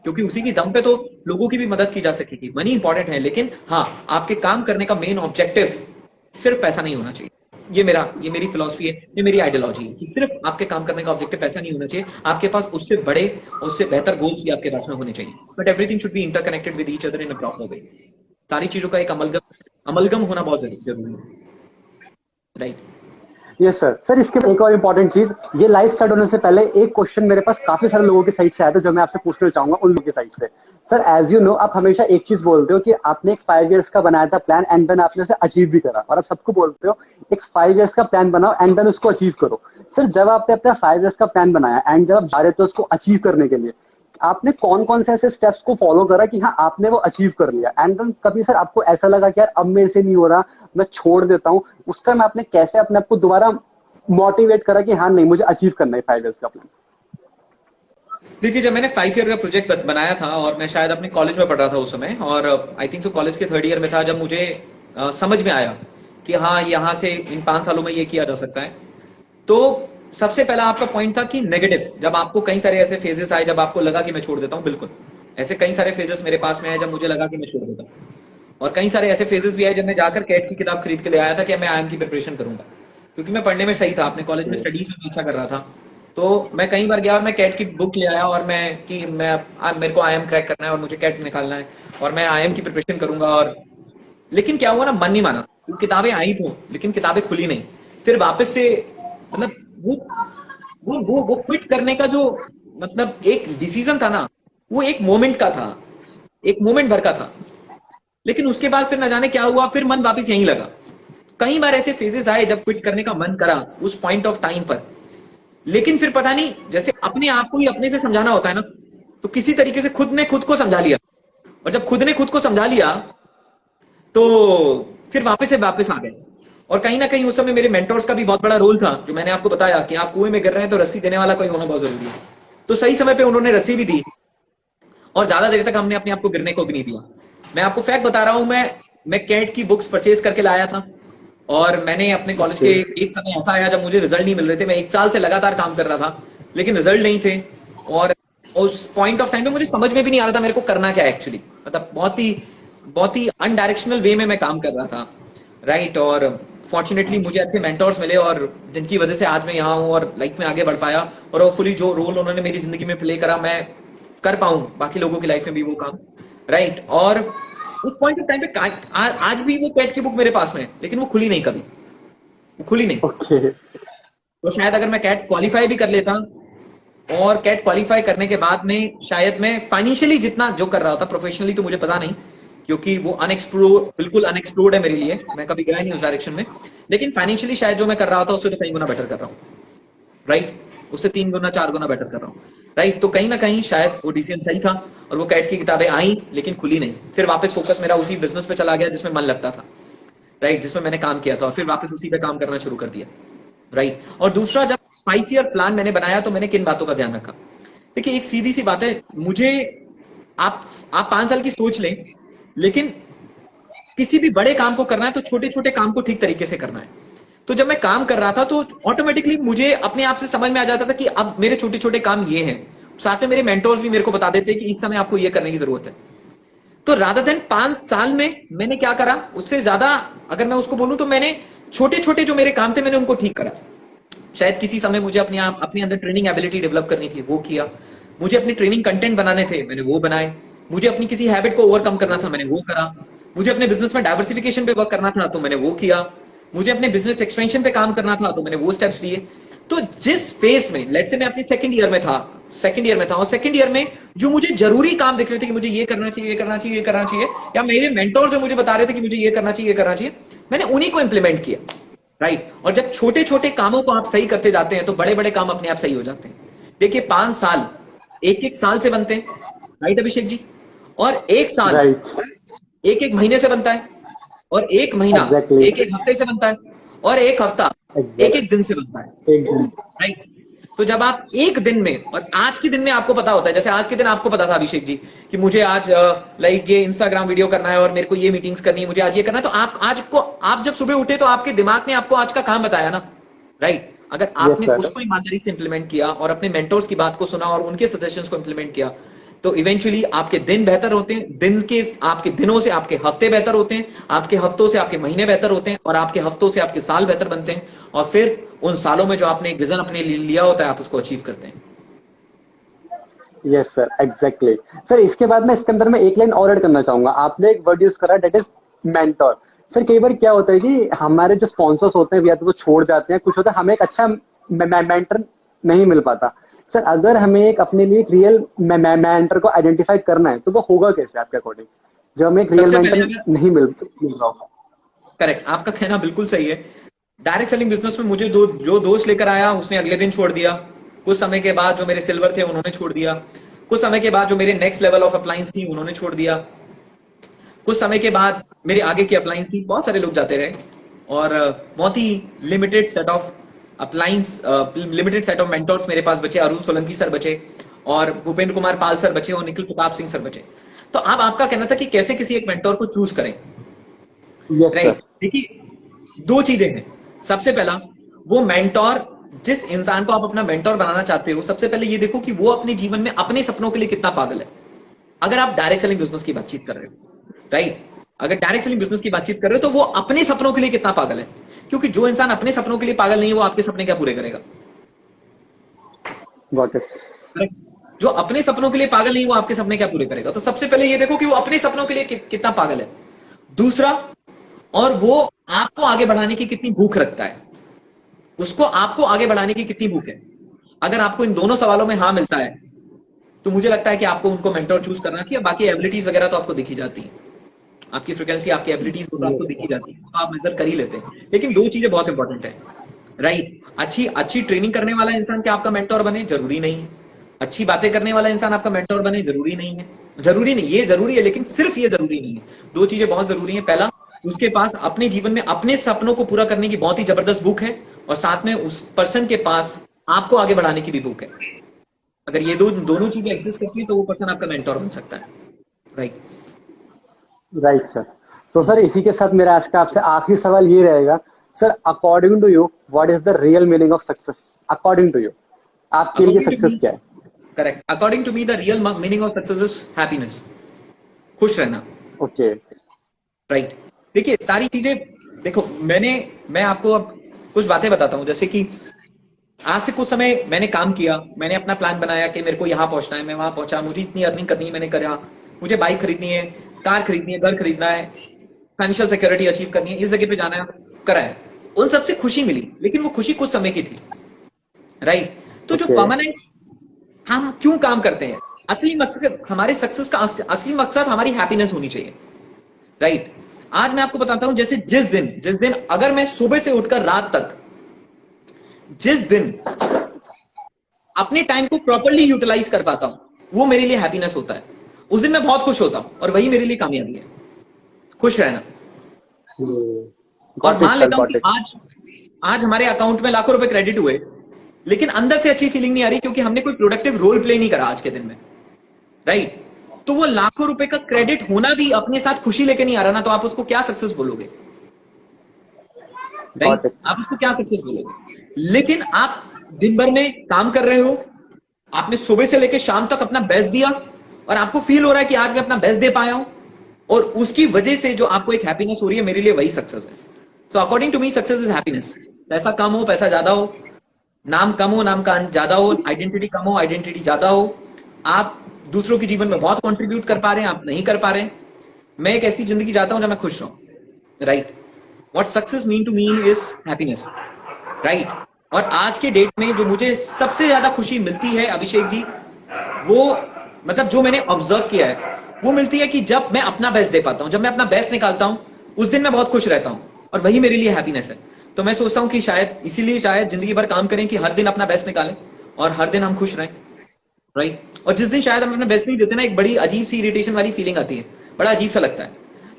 क्योंकि उसी की दम पे तो लोगों की भी मदद की जा सकेगी। मनी इंपॉर्टेंट है, लेकिन हाँ, आपके काम करने का मेन ऑब्जेक्टिव सिर्फ पैसा नहीं होना चाहिए। ये मेरी फिलॉसफी है, ये मेरी आइडियोलॉजी है कि सिर्फ आपके काम करने का ऑब्जेक्टिव पैसा नहीं होना चाहिए, आपके पास उससे बड़े, उससे बेहतर गोल्स भी आपके पास में होने चाहिए। But everything should be interconnected with each other in a proper way. सारी चीजों का एक अमलगम होना बहुत जरूरी है, राइट। Yes sir. सर इसके एक और इम्पोर्टेंट चीज, ये लाइव स्टार्ट होने से पहले एक क्वेश्चन मेरे पास काफी सारे लोगों की साइड से आया था जो मैं आपसे पूछना चाहूंगा उन लोगों की साइड से। सर एज यू नो, आप हमेशा एक चीज बोलते हो कि आपने एक 5 years का बनाया था प्लान एंड देन आपने उसे अचीव भी करा, और आप सबको बोलते हो एक 5 years का प्लान बनाओ एंड देन उसको अचीव करो। सर जब आपने अपना 5 years का प्लान बनाया एंड जब आप जा रहे थे उसको अचीव करने के लिए, आपने कौन कौन से ऐसे स्टेप्स को फॉलो करा कि हाँ आपने वो अचीव कर लिया, एंड देन कभी सर आपको ऐसा लगा कि यार अब मेरे से नहीं हो रहा, मैं छोड़ देता हूँ, उस टाइम आपने कैसे अपने आप को दोबारा मोटिवेट करा कि हाँ नहीं मुझे अचीव करना है 5 years का प्लान? देखिए, जब मैंने 5 year का प्रोजेक्ट बनाया था, और मैं शायद अपने कॉलेज में पढ़ रहा था उस समय, और आई थिंक सो कॉलेज के 3rd year में था, जब मुझे समझ में आया कि हाँ यहाँ से इन 5 सालों में ये किया जा सकता है। तो सबसे पहला आपका पॉइंट था कि नेगेटिव, जब आपको कई सारे ऐसे फेजेस आए जब आपको लगा कि मैं छोड़ देता हूँ, बिल्कुल ऐसे कई सारे फेजेस मेरे पास में आए जब मुझे लगा कि मैं छोड़ देता हूँ। और कई सारे ऐसे फेजेस भी आए जब मैं जाकर कैट की किताब खरीद के ले आया था कि मैं आईएम की प्रिपरेशन करूंगा, क्योंकि मैं पढ़ने में सही था, अपने कॉलेज में स्टडीज में अच्छा कर रहा था। तो मैं कई बार गया और मैं कैट की बुक ले आया, और मेरे को आईएम क्रैक करना है और मुझे कैट निकालना है और मैं आईएम की प्रिपरेशन करूंगा। और लेकिन क्या हुआ ना, मन नहीं माना। किताबें आई तो, लेकिन किताबें खुली नहीं। फिर वापस से, मतलब वो क्विट करने का जो, मतलब एक डिसीजन था ना, वो एक मोमेंट का था, एक मोमेंट भर का था। लेकिन उसके बाद फिर न जाने क्या हुआ, फिर मन वापस यहीं लगा। कई बार ऐसे फेजेस आए जब क्विट करने का मन करा उस पॉइंट ऑफ टाइम पर, लेकिन फिर पता नहीं, जैसे अपने आप को ही अपने से समझाना होता है ना, तो किसी तरीके से खुद ने खुद को समझा लिया। और जब खुद ने खुद को समझा लिया तो फिर वापस आ गए। और कहीं ना कहीं उस समय मेरे मेंटोर्स का भी बहुत बड़ा रोल था, जो मैंने आपको बताया कि आप कुएं में गिर रहे हैं तो रस्सी देने वाला कोई होना बहुत जरूरी है। तो सही समय पे उन्होंने रस्सी भी दी, और ज्यादा देर तक हमने अपने आप को गिरने को भी नहीं दिया। मैं आपको फैक्ट बता रहा हूं, मैं कैट की बुक्स परचेज करके लाया था, और मैंने अपने कॉलेज के एक समय ऐसा आया जब मुझे रिजल्ट नहीं मिल रहे थे। मैं 1 साल से लगातार काम कर रहा था, लेकिन रिजल्ट नहीं थे। और उस पॉइंट ऑफ टाइम पे मुझे समझ में भी नहीं आ रहा था मेरे को करना क्या है एक्चुअली। मतलब बहुत ही अनडायरेक्शनल वे में मैं काम कर रहा था, राइट। और फॉर्चुनेटली मुझे अच्छे मेंटोर्स मिले, और जिनकी वजह से आज मैं यहाँ हूँ और लाइफ में आगे बढ़ पाया। और होपफुली जो रोल उन्होंने मेरी जिंदगी में प्ले करा, मैं कर पाऊं बाकी लोगों की लाइफ में भी वो काम, राइट। और उस पॉइंट ऑफ टाइम पे आज भी वो कैट की बुक मेरे पास में है, लेकिन वो खुली नहीं, कभी वो खुली नहीं। ओके। तो शायद अगर मैं कैट क्वालिफाई भी कर लेता, और कैट क्वालिफाई करने के बाद में शायद मैं फाइनेंशियली जितना जो कर रहा था, प्रोफेशनली तो मुझे पता नहीं क्योंकि वो अनएक्सप्लोर, बिल्कुल अनएक्सप्लोर्ड है मेरे लिए, मैं कभी गया नहीं उस डायरेक्शन में। लेकिन फाइनेंशियली शायद जो मैं कर रहा था उससे तो कई गुना बेटर कर रहा हूँ, राइट, उससे 3 गुना 4 गुना बेटर कर रहा हूँ, राइट। तो कहीं ना कहीं शायद वो डिसीजन सही था, और वो कैट की किताबें आई लेकिन खुली नहीं। फिर वापस फोकस मेरा उसी बिजनेस पे चला गया जिसमें मन लगता था, राइट, जिसमें मैंने काम किया था, और फिर वापस उसी पे काम करना शुरू कर दिया, राइट। और दूसरा, जब 5 ईयर प्लान मैंने बनाया तो मैंने किन बातों का ध्यान रखा? देखिए, एक सीधी सी बात है, मुझे आप 5 साल की सोच लें, लेकिन किसी भी बड़े काम को करना है तो छोटे छोटे काम को ठीक तरीके से करना है। तो जब मैं काम कर रहा था तो ऑटोमेटिकली मुझे अपने आप से समझ में आ जाता था कि अब मेरे छोटे छोटे काम ये हैं। साथ में मेरे मेंटोर्स भी मेरे को बता देते हैं कि इस समय आपको ये करने की जरूरत है। तो रादर देन 5 साल में मैंने क्या करा, उससे ज्यादा अगर मैं उसको बोलूं तो मैंने छोटे छोटे जो मेरे काम थे मैंने उनको ठीक करा। शायद किसी समय मुझे अपने अंदर ट्रेनिंग एबिलिटी डेवलप करनी थी, वो किया। मुझे अपने ट्रेनिंग कंटेंट बनाने थे, मैंने वो बनाए। मुझे अपनी किसी हैबिट को ओवरकम करना था, मैंने वो करा। मुझे अपने बिजनेस में डाइवर्सिफिकेशन पे वर्क करना था, तो मैंने वो किया। मुझे अपने बिजनेस एक्सपेंशन पे काम करना था, तो मैंने वो स्टेप्स लिए। तो जिस फेज में, लेट्स से मैं अपनी सेकंड ईयर में था, और सेकंड ईयर में जो मुझे जरूरी काम दिख रहे थे कि मुझे ये करना चाहिए, ये करना चाहिए, ये करना चाहिए, या मेरे मेंटोर जो मुझे बता रहे थे कि मुझे ये करना चाहिए, ये करना चाहिए, मैंने उन्हीं को इंप्लीमेंट किया, राइट। और जब छोटे छोटे कामों को आप सही करते जाते हैं तो बड़े बड़े काम अपने आप सही हो जाते हैं। देखिए, 5 साल एक एक साल से बनते हैं, राइट अभिषेक जी, और एक साल राइट, एक एक महीने से बनता है, और एक महीना एग्जैक्टली, एक एक हफ्ते से बनता है, और एक हफ्ता एक एक दिन से बनता है, एकदम, राइट। तो जब आप एक दिन में, और आज के दिन में आपको पता होता है, जैसे आज के दिन आपको पता था अभिषेक जी कि मुझे आज लाइक ये इंस्टाग्राम वीडियो करना है और मेरे को ये मीटिंग्स करनी है, मुझे आज ये करना है, तो आप जब सुबह उठे तो आपके दिमाग ने आपको आज का काम बताया ना, राइट। अगर आपने सर, उसको ईमानदारी से इंप्लीमेंट किया और अपने मेंटोर्स की बात को सुना और उनके सजेशंस को इंप्लीमेंट किया, तो इवेंचुअली आपके दिन बेहतर होते हैं, आपके दिनों से आपके हफ्ते बेहतर होते हैं, आपके हफ्तों से आपके महीने बेहतर होते हैं, और आपके हफ्तों से आपके साल बेहतर बनते हैं, और फिर उन सालों में जो आपने एक विजन अपने लिए लिया होता है आप उसको अचीव करते हैं। Yes sir, exactly. सर, इसके बाद मैं इसके अंदर में एक लाइन और ऐड करना चाहूंगा। आपने एक वर्ड यूज करा, डेट इज मेंटोर। सर, कई बार क्या होता है कि हमारे जो स्पॉन्सर्स होते हैं या तो वो छोड़ जाते हैं, कुछ होता है हमें एक अच्छा मेंटर नहीं मिल पाता। सर, अगर हमें एक अपने लिए एक रियल मेंटर को आइडेंटिफाई करना है तो वो होगा कैसे आपके अकॉर्डिंग, जो हमें एक रियल सबसे मेंटर पहले, नहीं मिल रहा होगा? करेक्ट, आपका कहना बिल्कुल सही है। डायरेक्ट सेलिंग बिजनेस में मुझे जो दोस्त लेकर आया उसने अगले दिन छोड़ दिया। कुछ समय के बाद जो मेरे सिल्वर थे उन्होंने छोड़ दिया। कुछ समय के बाद जो मेरे नेक्स्ट लेवल ऑफ अप्लायंस थी उन्होंने छोड़ दिया। कुछ समय के बाद मेरे आगे की अप्लायंस थी, बहुत सारे लोग जाते रहे, और बहुत ही limited set of appliance, limited set of mentors मेरे पास बचे। अरुण सोलंकी सर बचे, और भूपेंद्र कुमार पाल सर बचे, और निखिल प्रताप सिंह सर बचे। तो अब आपका कहना था कि कैसे किसी एक मेंटोर को चूज करें, यस सर, राइट। देखिए, 2 चीजें हैं। सबसे पहला, वो मेंटोर, जिस इंसान को आप अपना मेंटोर बनाना चाहते हो, सबसे पहले ये देखो कि वो अपने जीवन में अपने सपनों के लिए कितना पागल है। अगर आप डायरेक्ट सेलिंग बिजनेस की बातचीत कर रहे हो, राइट, अगर डायरेक्ट सेलिंग बिजनेस की बातचीत कर रहे हो तो वो अपने सपनों के लिए कितना पागल है। क्योंकि जो इंसान अपने सपनों के लिए पागल नहीं है वो आपके सपने क्या पूरे करेगा, गॉट इट, करेक्ट। जो अपने सपनों के लिए पागल नहीं है वो आपके सपने क्या पूरे करेगा। तो सबसे पहले ये देखो कि वो अपने सपनों के लिए कितना पागल है। दूसरा, और वो आपको आगे बढ़ाने की कितनी भूख रखता है, उसको आपको आगे बढ़ाने की कितनी भूख है। अगर आपको इन दोनों सवालों में हाँ मिलता है तो मुझे लगता है कि आपको उनको मेंटोर चूज करना चाहिए। बाकी एबिलिटीज वगैरह तो आपको दिखी जाती है, आपकी फ्रिक्वेंसी, आपकी एबिलिटीज तो आपको दिखी जाती है, तो आप मेजर कर ही लेते हैं। लेकिन 2 चीजें बहुत इंपॉर्टेंट है, राइट। अच्छी अच्छी ट्रेनिंग करने वाला इंसान क्या आपका मेंटोर बने, जरूरी नहीं है। अच्छी बातें करने वाला इंसान आपका मेंटोर बने, जरूरी नहीं है। जरूरी नहीं, ये जरूरी है लेकिन सिर्फ ये जरूरी नहीं है। 2 चीजें बहुत जरूरी है। पहला, उसके पास अपने जीवन में अपने सपनों को पूरा करने की बहुत ही जबरदस्त भूख है, और साथ में उस पर्सन के पास आपको आगे बढ़ाने की भी भूख है। अगर ये दोनों चीजें एग्जिस्ट करती है तो वो पर्सन आपका मेंटोर बन सकता है, राइट। Right sir. तो सर, इसी के साथ मेरा आज का आपसे आखिरी सवाल ये रहेगा, sir, according to you what is the real meaning of success? According to you आपके लिए सक्सेस क्या है? Correct, according to me the real meaning of success is happiness, खुश रहना, ओके, राइट। देखिए, सारी चीजें, देखो, मैं आपको अब कुछ बातें बताता हूं। जैसे कि आज से कुछ समय मैंने काम किया, मैंने अपना प्लान बनाया कि मेरे को यहां पहुंचना है, मैं वहां पहुंचा, मुझे इतनी अर्निंग करनी है, मैंने करा, मुझे बाइक खरीदनी है, कार खरीदनी है, घर खरीदना है, फाइनेंशियल सिक्योरिटी अचीव करनी है, इस जगह पे जाना है, करा है। उन सबसे खुशी मिली, लेकिन वो खुशी कुछ समय की थी, राइट। तो जो परमानेंट, हम क्यों काम करते हैं, असली मकसद, हमारे सक्सेस का असली मकसद हमारी हैप्पीनेस होनी चाहिए, राइट। आज मैं आपको बताता हूं, जैसे जिस दिन अगर मैं सुबह से उठकर रात तक जिस दिन अपने टाइम को प्रॉपरली यूटिलाइज कर पाता हूं, वो मेरे लिए हैप्पीनेस होता है। उस दिन मैं बहुत खुश होता हूं और वही मेरे लिए कामयाबी है, खुश रहना। और गॉट इट मान सर, लेता हूं गॉट कि इट। आज हमारे अकाउंट में लाखों रुपए क्रेडिट हुए, लेकिन अंदर से अच्छी फीलिंग नहीं आ रही क्योंकि हमने कोई प्रोडक्टिव रोल प्ले नहीं करा आज के दिन में, राइट। तो वो लाखों रुपए का क्रेडिट होना भी अपने साथ खुशी लेके नहीं आ रहा ना, तो आप उसको क्या सक्सेस बोलोगे, गॉट राइट। इट। आप उसको क्या सक्सेस बोलोगे। लेकिन आप दिन भर में काम कर रहे हो, आपने सुबह से लेकर शाम तक अपना बेस्ट दिया और आपको फील हो रहा है कि आज मैं अपना बेस्ट दे पाया हूं, और उसकी वजह से जो आपको एक हैप्पीनेस हो रही है, मेरे लिए वही सक्सेस है। So according to me success is happiness. पैसा कम हो, पैसा ज्यादा हो, नाम कम हो, नाम का ज्यादा हो, आइडेंटिटी कम हो, आइडेंटिटी ज्यादा हो, आप दूसरों के जीवन में बहुत कंट्रीब्यूट कर पा रहे हैं, आप नहीं कर पा रहे हैं। मैं एक ऐसी जिंदगी चाहता हूं जब मैं खुश रहूं, right. What success mean to me is happiness, right. और आज के डेट में जो मुझे सबसे ज्यादा खुशी मिलती है अभिषेक जी, वो मतलब जो मैंने ऑब्जर्व किया है, वो मिलती है कि जब मैं अपना बेस्ट दे पाता हूं, जब मैं अपना बेस्ट निकालता हूं, उस दिन मैं बहुत खुश रहता हूं और वही मेरे लिए हैप्पीनेस है। तो मैं सोचता हूं कि शायद इसीलिए शायद जिंदगी भर काम करें कि हर दिन अपना बेस्ट निकालें और हर दिन हम खुश रहें, राइट। और जिस दिन शायद हम अपना बेस्ट नहीं देते ना, एक बड़ी अजीब सी इरिटेशन वाली फीलिंग आती है, बड़ा अजीब सा लगता है।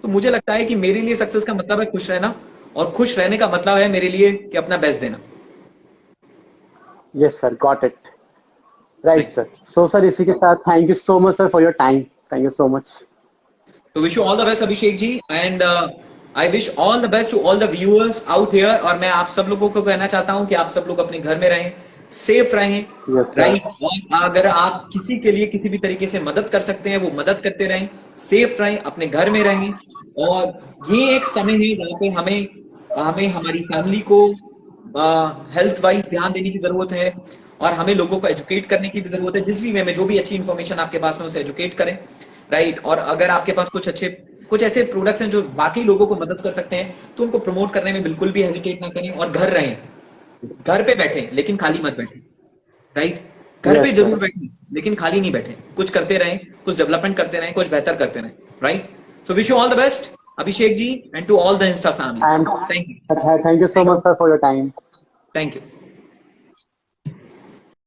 तो मुझे लगता है कि मेरे लिए सक्सेस का मतलब है खुश रहना, और खुश रहने का मतलब है मेरे लिए कि अपना बेस्ट देना। Yes sir, got it. Right sir. So sir, इसी के साथ thank you so much sir for your time. Thank you so much. तो wish you all the best Abhishek ji, and I wish all the best to all the viewers out here. और मैं आप सब लोगों को कहना चाहता हूं कि आप सब लोग अपने घर में रहें, सेफ रहें, Yes, sir. राइट। और अगर आप किसी के लिए किसी भी तरीके से मदद कर सकते हैं, वो मदद करते रहें, सेफ रहें, अपने घर में रहें। और ये एक समय है जहाँ पे हमें हमें हमारी फैमिली को हेल्थ वाइज ध्यान देने की जरूरत है, और हमें लोगों को एजुकेट करने की भी जरूरत है। जिस भी वे में जो भी अच्छी इन्फॉर्मेशन आपके पास में, उसे एजुकेट करें, राइट। और अगर आपके पास कुछ ऐसे प्रोडक्ट्स हैं जो वाकई लोगों को मदद कर सकते हैं, तो उनको प्रमोट करने में बिल्कुल भी हेजिटेट ना करें। और घर रहें, घर पे बैठे लेकिन खाली मत बैठे, राइट। घर Yes, पे sir. जरूर बैठे लेकिन खाली नहीं बैठे, कुछ करते रहें, कुछ डेवलपमेंट करते रहें, कुछ बेहतर करते रहें, right. So wish you all the best Abhishek ji, and to all the insta family. And thank you, thank you so much sir for your time. Thank you.